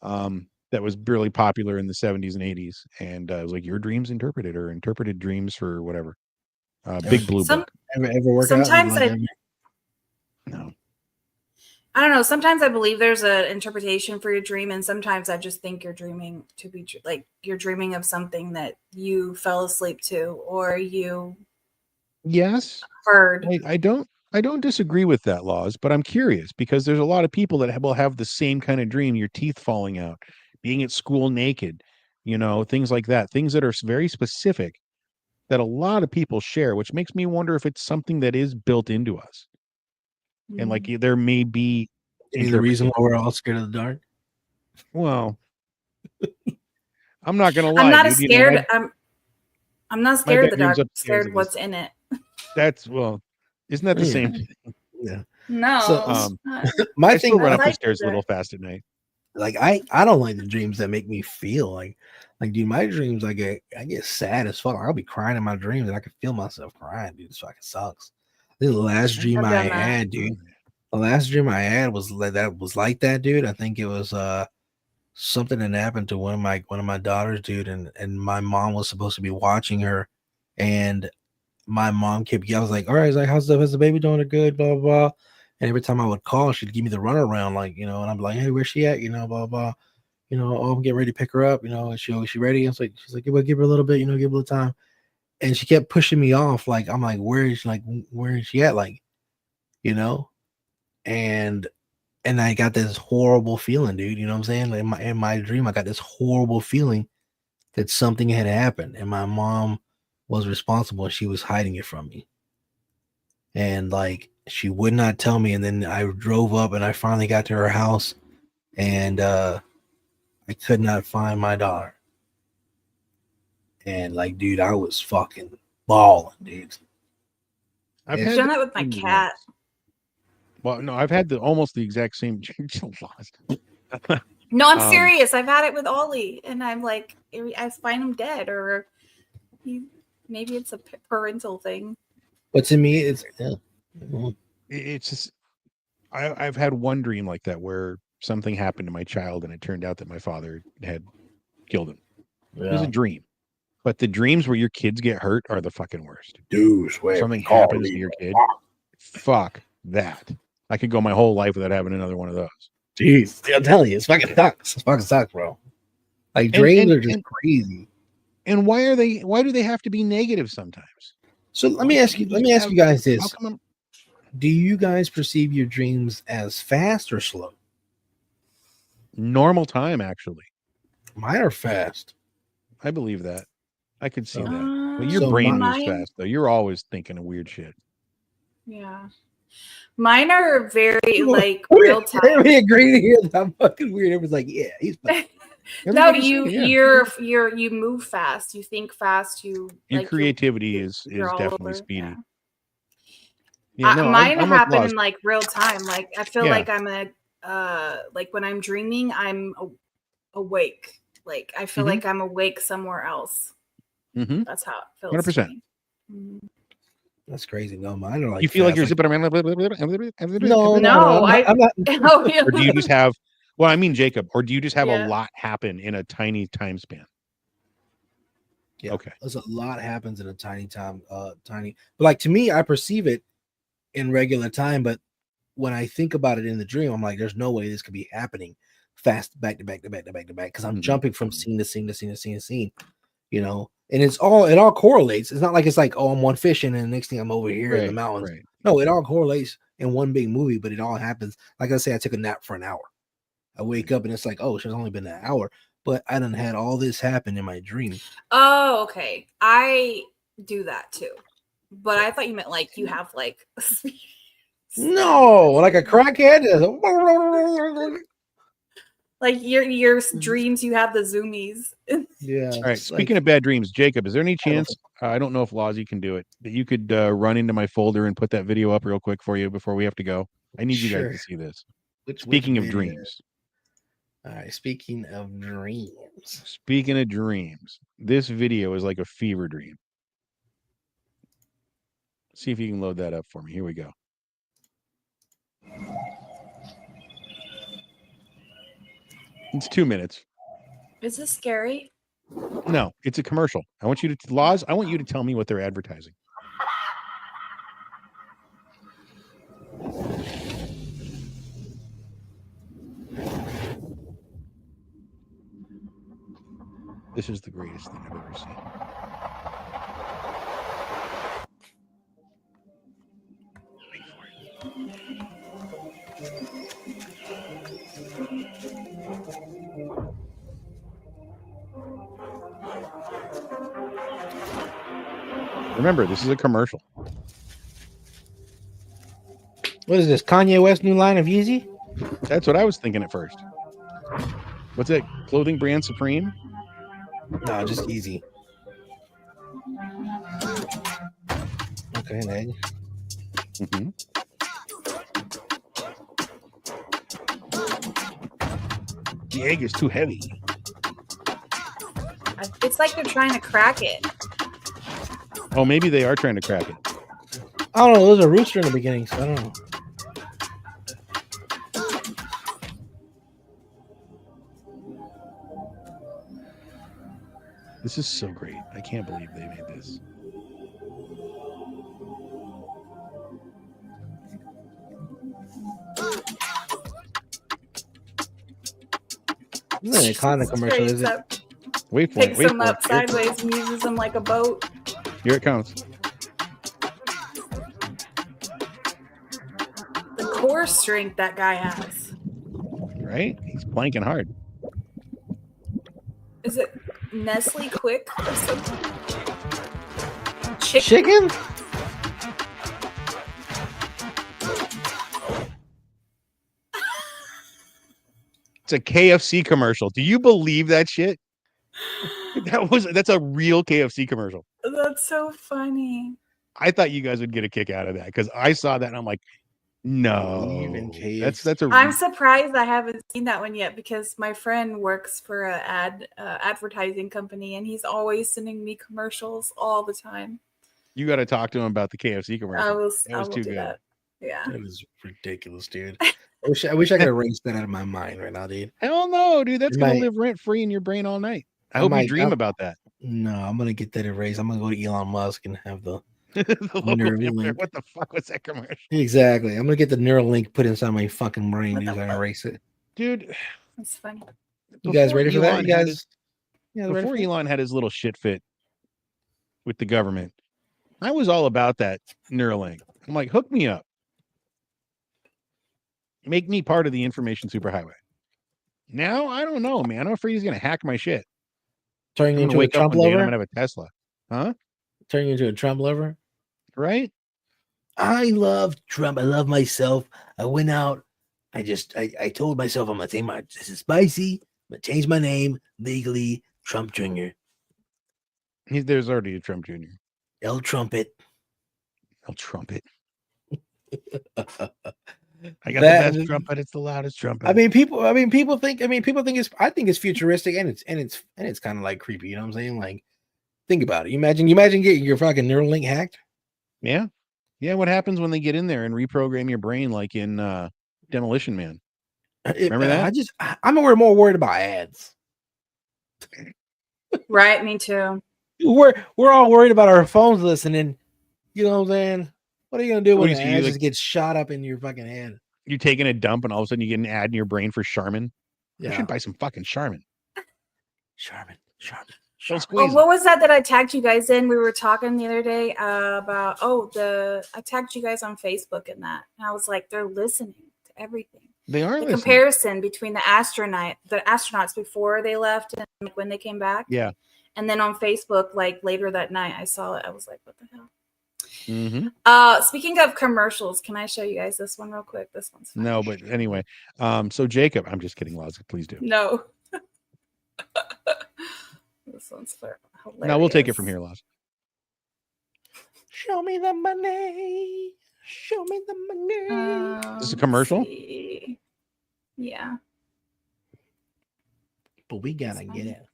that was really popular in the 70s and 80s, and it was like Your Dreams Interpreted, or Interpreted Dreams for whatever. Big blue book. Ever work Sometimes out? No. I don't know. Sometimes I believe there's an interpretation for your dream, and sometimes I just think you're dreaming to be like you're dreaming of something that you fell asleep to or you Yes, heard. I don't disagree with that, Laws, but I'm curious because there's a lot of people that will have the same kind of dream: your teeth falling out, being at school naked, things like that, things that are very specific that a lot of people share, which makes me wonder if it's something that is built into us. And like there may be the reason why we're all scared of the dark. Well, I'm not gonna lie. I'm not dude, scared. I'm not scared of the dark. I'm upstairs scared what's in it. Isn't that the same thing? Yeah. No. So, my I thing still run up like the stairs a the little fast at night. Like I don't like the dreams that make me feel like dude, my dreams I get sad as fuck. I'll be crying in my dreams and I can feel myself crying, dude. This fucking sucks. This is the last dream I've I done that. had, dude. The last dream I had was like that, dude. I think it was something that happened to one of my daughters, dude, and my mom was supposed to be watching her, and my mom kept I was like, all right, like, how's the baby doing? Good, blah, blah, blah. And every time I would call, she'd give me the runaround, like, and I'm like, hey, where's she at? Blah, blah, oh, I'm getting ready to pick her up, is she ready? I was like, she's like, well, give her a little bit, give her a little time. And she kept pushing me off, like, I'm like, where is she at? Like, and I got this horrible feeling, dude. You know what I'm saying? Like in my dream, I got this horrible feeling that something had happened, and my mom was responsible. She was hiding it from me, and like she would not tell me. And then I drove up, and I finally got to her house, and I could not find my daughter. And like, dude, I was fucking bawling, dude. I've done that with my cat. Well, no, I've had almost the exact same. No, I'm serious. I've had it with Ollie, and I'm like, I find him dead, or maybe it's a parental thing. But to me, it's it's just I've had one dream like that where something happened to my child, and it turned out that my father had killed him. Yeah. It was a dream, but the dreams where your kids get hurt are the fucking worst. Dude, something happens to your kid. Fuck that. I could go my whole life without having another one of those. Jeez, I'm telling you, it's fucking sucks. It's fucking sucks, bro. Like dreams are just crazy. And why do they have to be negative sometimes? So let me ask you guys this. Do you guys perceive your dreams as fast or slow? Normal time, actually. Mine are fast. I believe that. I could see that. But your brain moves fast, though. You're always thinking of weird shit. Yeah. Mine are very real time. Everybody agree to hear that I'm fucking weird. Everyone's like, yeah, he's no, you move fast, you think fast, your creativity is definitely speedy. Yeah, mine happen in like real time. Like I feel like I'm like when I'm dreaming, I'm awake. Like I feel like I'm awake somewhere else. Mm-hmm. That's how it feels. 100%. That's crazy. No, mine are like you feel like you're zipping around. No, I'm not. Or do you just have? Well, I mean, Jacob. Or do you just have a lot happen in a tiny time span? Yeah. Okay. There's a lot happens in a tiny time. But like to me, I perceive it in regular time. But when I think about it in the dream, I'm like, there's no way this could be happening fast, back to back to back to back to back. Because I'm jumping from scene to scene to scene to scene to scene. And it all correlates. It's not like it's like, oh, I'm one fishing and the next thing I'm over here in the mountains. Right. No, it all correlates in one big movie, but it all happens. Like I say, I took a nap for an hour. I wake up and it's like, oh, it's only been an hour, but I done had all this happen in my dream. Oh, okay. I do that too. But I thought you meant like you have like No, like a crackhead. like your dreams. You have the zoomies. Yeah. All right. Speaking of bad dreams, Jacob, is there any chance? I don't know if Lawsy can do it. That you could run into my folder and put that video up real quick for you before we have to go. I need you guys to see this. Speaking of dreams. All right. Speaking of dreams. Speaking of dreams, this video is like a fever dream. See if you can load that up for me. Here we go. It's 2 minutes. Is this scary? No, it's a commercial. I want you to Laws. I want you to tell me what they're advertising. This is the greatest thing I've ever seen. Wait for it. Remember, this is a commercial. What is this? Kanye West new line of Yeezy? That's what I was thinking at first. What's that clothing brand? Supreme? No, just Yeezy. Okay, an egg. Mm-hmm. The egg is too heavy. It's like they're trying to crack it. Oh, maybe they are trying to crack it. I don't know. There was a rooster in the beginning, so I don't know. This is so great. I can't believe they made this. This isn't a Conda commercial, is it? Wait for it. Picks Wait them for up it. Here, sideways and uses them like a boat. here it comes. The core strength that guy has. Right? He's planking hard. Is it Nestle Quick or something? Chicken? It's a KFC commercial. Do you believe that shit? That's a real KFC commercial. That's so funny. I thought you guys would get a kick out of that because I saw that and I'm like, no. That's a I'm surprised I haven't seen that one yet because my friend works for a advertising company and he's always sending me commercials all the time. You got to talk to him about the KFC commercial. I was will too do good. that. Yeah. That is ridiculous, dude. I wish I could erase that out of my mind right now, dude. Hell no, dude. That's going to Might- live rent free in your brain all night. I I hope you might- dream I'm- about that. No, I'm gonna get that erased. I'm gonna go to Elon Musk and have the The local Neuralink. vampire. What the fuck was that commercial? exactly. I'm gonna get the Neuralink put inside my fucking brain. What the Dude, and fuck? erase it. Dude, That's funny. You guys before ready for that? Elon You had guys? his- You guys ready Before for that? Elon had his little shit fit with the government, I was all about that Neuralink. I'm like, hook me up. Make me part of the information superhighway. Now, I don't know, man. I'm afraid he's going to hack my shit. Turning I'm you going to into a wake up Trump one day and I'm lover? going to have a Tesla. Huh? Turning you into a Trump lover? Right? I love Trump. I love myself. I went out. I told myself I'm gonna take this is spicy. I'm gonna change my name legally. Trump Jr. There's already a Trump Jr. El Trumpet. El Trumpet. I I got the best trumpet. It's the loudest trumpet. I mean, people think it's. I think it's futuristic and it's kind of like creepy. You know what I'm saying? Like, think about it. You imagine getting your fucking Neuralink hacked. Yeah. Yeah. What happens when they get in there and reprogram your brain like in Demolition Man? Remember that? I'm more worried about ads. Right, me too. We're all worried about our phones listening. You know what I'm saying? What are you gonna do when the ads just get shot up in your fucking head? You're taking a dump and all of a sudden you get an ad in your brain for Charmin. Yeah. You should buy some fucking Charmin. Charmin. Don't squeeze. Oh, what was that I tagged you guys in? We were talking the other day about I tagged you guys on Facebook in that. And I was like, they're listening to everything. They are the listening. comparison between the astronauts before they left and when they came back. Yeah. And then on Facebook, like later that night, I saw it. I was like, what the hell? Speaking of commercials, can I show you guys this one real quick? This one's fun. No, but anyway. So Jacob, I'm just kidding, Laws. Please do. No. This one's hilarious. Now we'll take it from here, Laws. Show me the money. Show me the money. Is this a commercial? Yeah. But we gotta get it.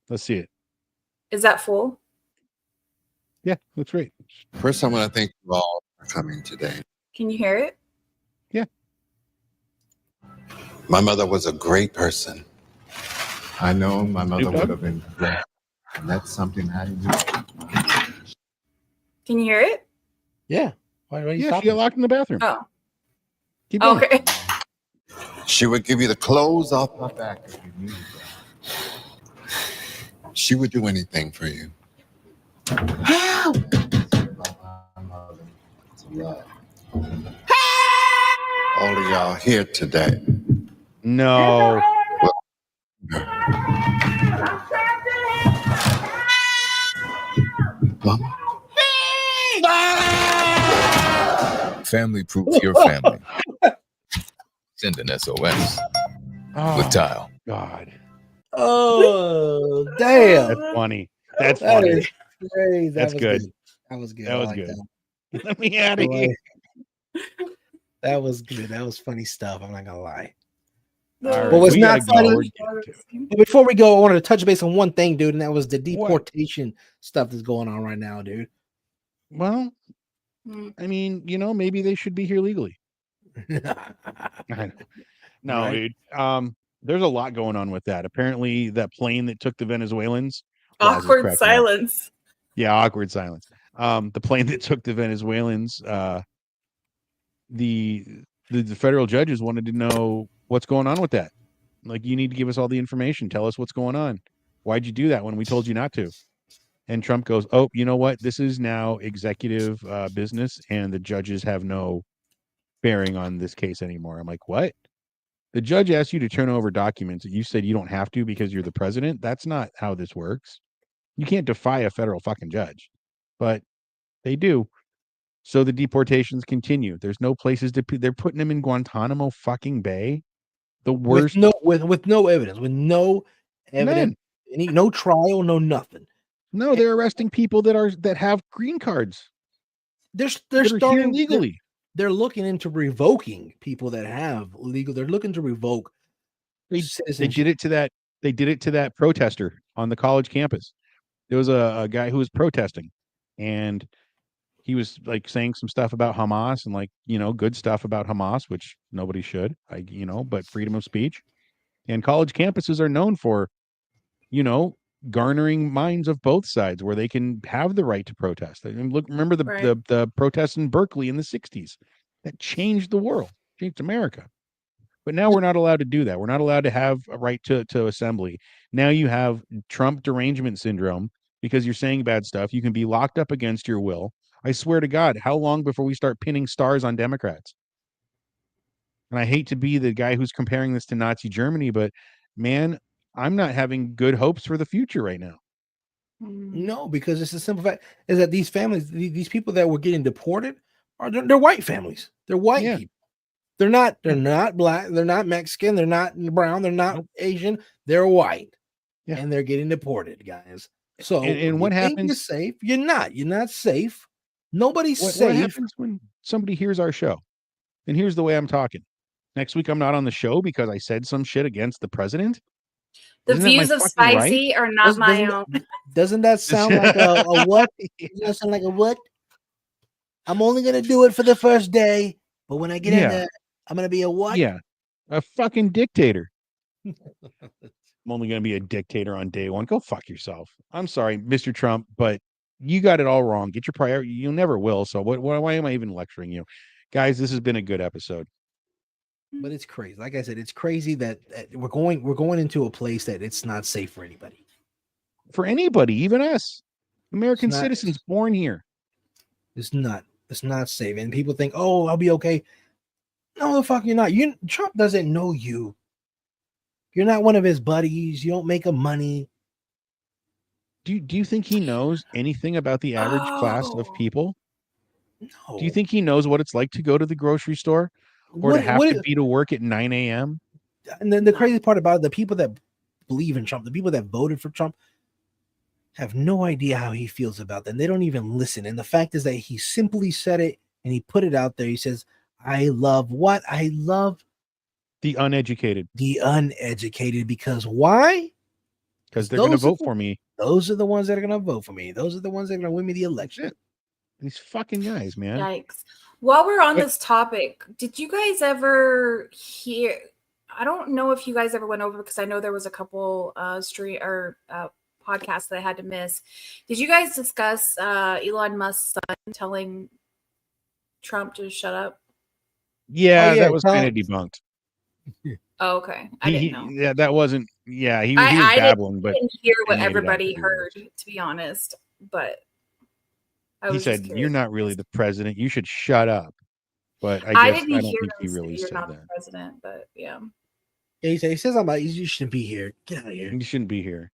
Let's see it. Is that full? Yeah, that's right. First, I want to thank you all for coming today. Can you hear it? Yeah. My mother was a great person. I know my mother would have been great. And that's something I do. Can you hear it? Yeah. Why are you Yeah, stopping? she got locked in the bathroom. Oh. Keep going. Okay. She would give you the clothes off her back if you needed them. She would do anything for you. All of y'all here today. No. Mama? Family proof your family. Send an SOS Oh, with Tile. God. Oh, damn. That's funny. That's That funny. is crazy. That's was good. That was good. That I was like good. that. Let me out of here. That was good. That was funny stuff. I'm not gonna lie. All right, But what's we not gotta go. funny- We're getting to it. But before we go, I wanted to touch base on one thing, dude, and that was the deportation stuff that's going on right now, dude. Well, Mm. I mean, maybe they should be here legally. I know. No, Right. dude. There's a lot going on with that. Apparently, that plane that took the Venezuelans. Laws is Awkward cracking up. silence. Yeah, awkward silence. The plane that took the Venezuelans. The federal judges wanted to know what's going on with that. Like, you need to give us all the information. Tell us what's going on. Why'd you do that when we told you not to? And Trump goes, "Oh, you know what? This is now executive business, and the judges have no bearing on this case anymore." I'm like, what? The judge asked you to turn over documents that you said you don't have to because you're the president. That's not how this works. You can't defy a federal fucking judge, but they do. So the deportations continue. There's no places to. They're putting them in Guantanamo fucking Bay. The worst. With no evidence, no trial, no nothing. No, they're arresting people that have green cards. They're That are here starting legally. They're looking into revoking people that have legal. They're looking to revoke. They citizenship. did it to that. They did it to that protester on the college campus. There was a guy who was protesting, and he was like saying some stuff about Hamas and good stuff about Hamas, which nobody should, but freedom of speech. And college campuses are known for, garnering minds of both sides where they can have the right to protest. I mean, remember the protests in Berkeley in the 60s that changed the world, changed America. But now we're not allowed to do that. We're not allowed to have a right to assembly. Now you have Trump derangement syndrome because you're saying bad stuff. You can be locked up against your will. I swear to God, how long before we start pinning stars on Democrats? And I hate to be the guy who's comparing this to Nazi Germany, but man, I'm not having good hopes for the future right now. No, because it's a simple fact is that these families, these people that were getting deported, they're white families. They're white people. They're not black. They're not Mexican. They're not brown. They're not Asian. They're white, and they're getting deported, guys. So, and what happens? You're safe. You're not. You're not safe. Nobody's safe. What happens when somebody hears our show? And here's the way I'm talking. Next week, I'm not on the show because I said some shit against the president. The views of Spicy are not my own. Doesn't that sound like a what? Doesn't that sound like a what? I'm only gonna do it for the first day, but when I get in there, I'm gonna be a what? Yeah, a fucking dictator. I'm only gonna be a dictator on day one. Go fuck yourself. I'm sorry, Mr. Trump, but you got it all wrong. Get your priority. You never will. So why am I even lecturing you, guys? This has been a good episode. But it's crazy. Like I said, it's crazy that we're going into a place that it's not safe for anybody. For anybody, even us, American citizens born here. It's not safe. And people think, oh, I'll be okay. No, the fuck you're not. Trump doesn't know you. You're not one of his buddies. You don't make him money. Do you think he knows anything about the average class of Oh. people? No. Do you think he knows what it's like to go to the grocery store or to have to be to work at 9 a.m.? And then the No. crazy part about it, the people that believe in Trump, the people that voted for Trump, have no idea how he feels about them. They don't even listen. And the fact is that he simply said it and he put it out there. He says, I love what? I love The uneducated, the uneducated. Because why? because they're going to Those are vote the- for me. Those are the ones that are going to vote for me. Those are the ones that are going to win me the That's election. it. These fucking guys, man. Yikes. While we're on But- this topic, did you guys ever hear? I don't know if you guys ever went over because I know there was a couple podcasts that I had to miss. Did you guys discuss Elon Musk's son telling Trump to shut up? Yeah, Oh, yeah, that was tell kind of him- debunked. Oh, okay. I didn't know. Yeah, that wasn't. Yeah, he was I babbling, but didn't hear what made it out everybody to be heard, worse. to be honest. But I he was just said, curious. "You're not really the president. You should shut up." But I I guess didn't I don't hear think him he say really you're said not that. the president, but yeah. Yeah, he says, I'm like, you shouldn't be here. Get out of here. You shouldn't be here.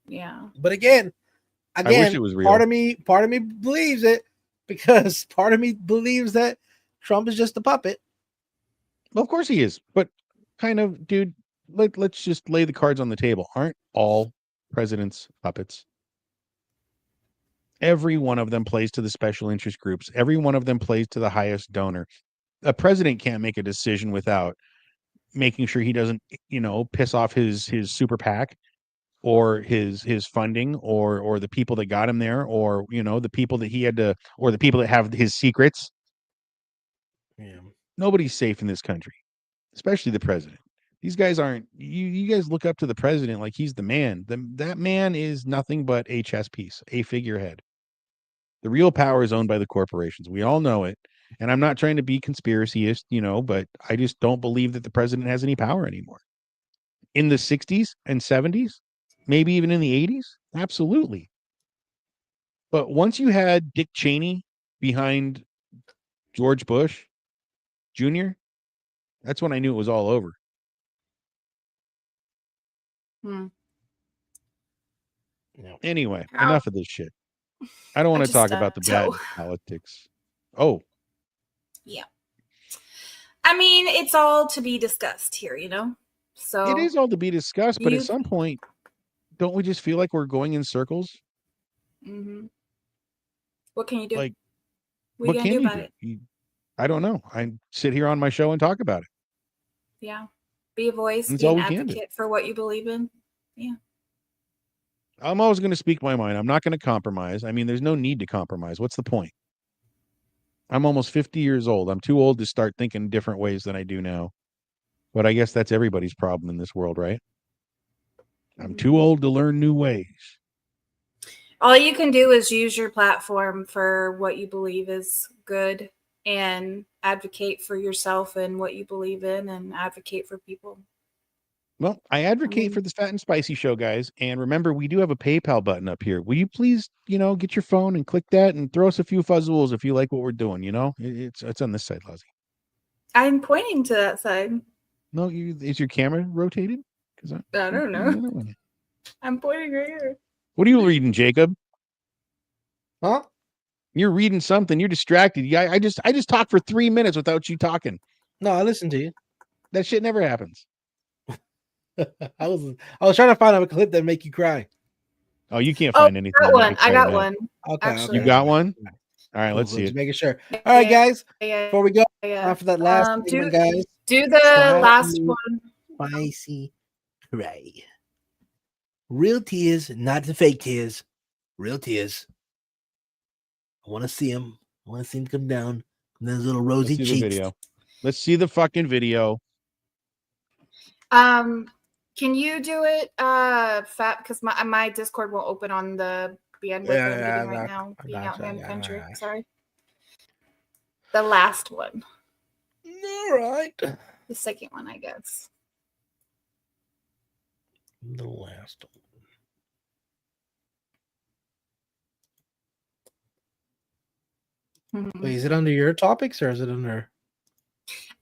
Yeah. But again, wish it was real. part of me believes it because part of me believes that Trump is just a puppet. Well, of course he is, but kind of, dude. Let's just lay the cards on the table. Aren't all presidents puppets? Every one of them plays to the special interest groups. Every one of them plays to the highest donor. A president can't make a decision without making sure he doesn't, piss off his super PAC or his funding or the people that got him there or the people that he had to or the people that have his secrets. Yeah. Nobody's safe in this country, especially the president. These guys aren't. You guys look up to the president like he's the man. That man is nothing but a chess piece, a figurehead. The real power is owned by the corporations. We all know it. And I'm not trying to be conspiracyist, but I just don't believe that the president has any power anymore. In the 60s and 70s, maybe even in the 80s, absolutely. But once you had Dick Cheney behind George Bush Jr., that's when I knew it was all over. Hmm. Yeah. Anyway, Ow. enough of this shit. I don't want to just talk about the bad so- politics. Oh, Yeah. I mean, it's all to be discussed here, So it is all to be discussed, but at You- some point, don't we just feel like we're going in circles? Mhm. What can you do? Like, what what are you can gonna you do about do? it? I don't know. I sit here on my show and talk about it. Yeah. Be a voice, That's be all an we can do. advocate for what you believe in. I'm always going to speak my mind. I'm not going to compromise. I mean, there's no need to compromise. What's the point? I'm almost 50 years old. I'm too old to start thinking different ways than I do now. But I guess that's everybody's problem in this world, right? I'm too old to learn new ways. All you can do is use your platform for what you believe is good and advocate for yourself and what you believe in and advocate for people. Well, I advocate for this Phat and Spicy Show, guys. And remember, we do have a PayPal button up here. Will you please, get your phone and click that and throw us a few fuzzles if you like what we're doing, It's on this side, Lozzie. I'm pointing to that side. No, is your camera rotated? Because I don't know. I'm pointing right here. What are you reading, Jacob? Huh? You're reading something. You're distracted. Yeah, I just talked for 3 minutes without you talking. No, I listened to you. That shit never happens. I was trying to find a clip that make you cry. Oh, you can't find anything. I got that one. makes I you got mad. one. Okay, Actually- You got one? All right, Cool, let's cool, see just it. making sure. All right, guys. Yeah, Before we go yeah. for that last segment, guys, Do the Phat last and one. Spicy cry. Real tears, not the fake tears. Real tears. I want to see them. I want to see them come down from those little Let's rosy see the cheeks. video. Let's see the fucking video. Can you do it, Fat? Because my Discord won't open on the bandwidth that I'm getting right now, being out in the country. Sorry. The last one. All right. The second one, I guess. The last one. Mhm. Wait, is it under your topics or is it under?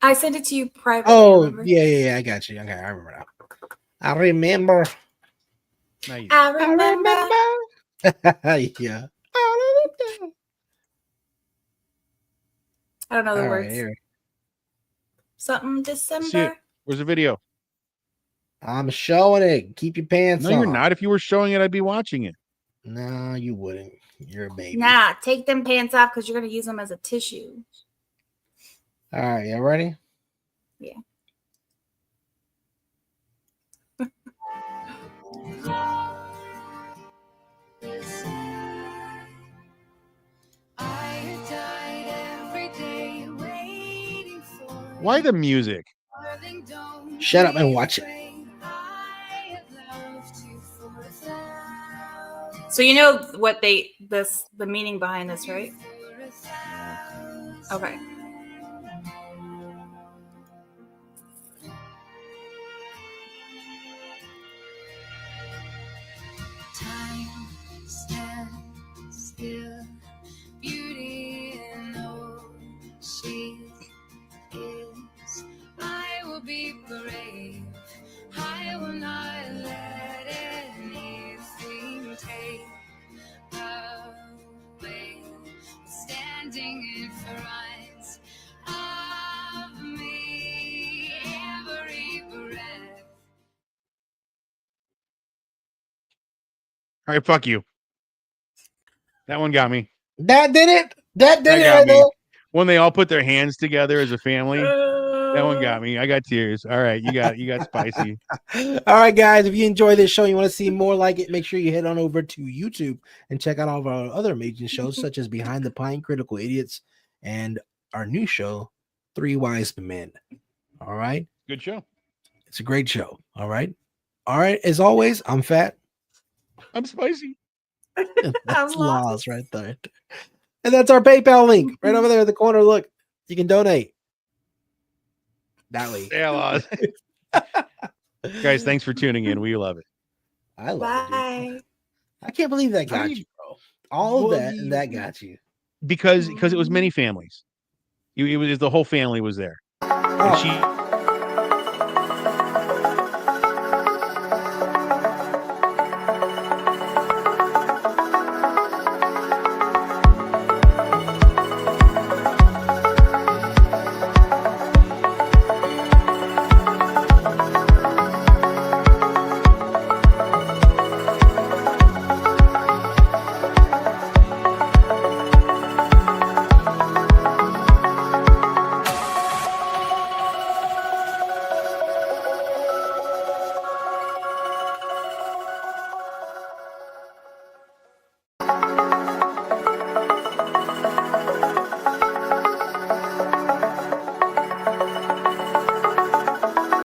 I sent it to you privately. Oh, remember? yeah. I got you. Okay, I remember now. I remember. Now you- I remember. Yeah. I don't know the All words. right, here. Something See it. December. Where's the video? I'm showing it. Keep your pants No, on. you're not. If you were showing it, I'd be watching it. No, you wouldn't. You're a baby. Nah, take them pants off because you're gonna use them as a tissue. All right, y'all ready? Yeah. Why the music? Shut up and watch it. So you know what the meaning behind this, right? Okay. Time stands still, beauty in all she is. I will be brave. I will not let anything take away. Standing in front of me, every breath. All right, fuck you. That one got me. That did it. That did That it got right me. there. When they all put their hands together as a family, that one got me. I got tears. All right, you got spicy. All right, guys. If you enjoy this show, you want to see more like it, make sure you head on over to YouTube and check out all of our other amazing shows, such as Behind the Pine, Critical Idiots, and our new show, Three Wise Men. All right. Good show. It's a great show. All right. All right. As always, I'm Phat. I'm spicy. That's Laws right there. And that's our PayPal link right over there in the corner. Look, you can donate. That way. Yeah, Laws. Guys, thanks for tuning in. We love it. I love it. Bye. Dude. I can't believe that How got do you, bro. All of that and that got you. Because it was many families. It was the whole family was there. And Oh. she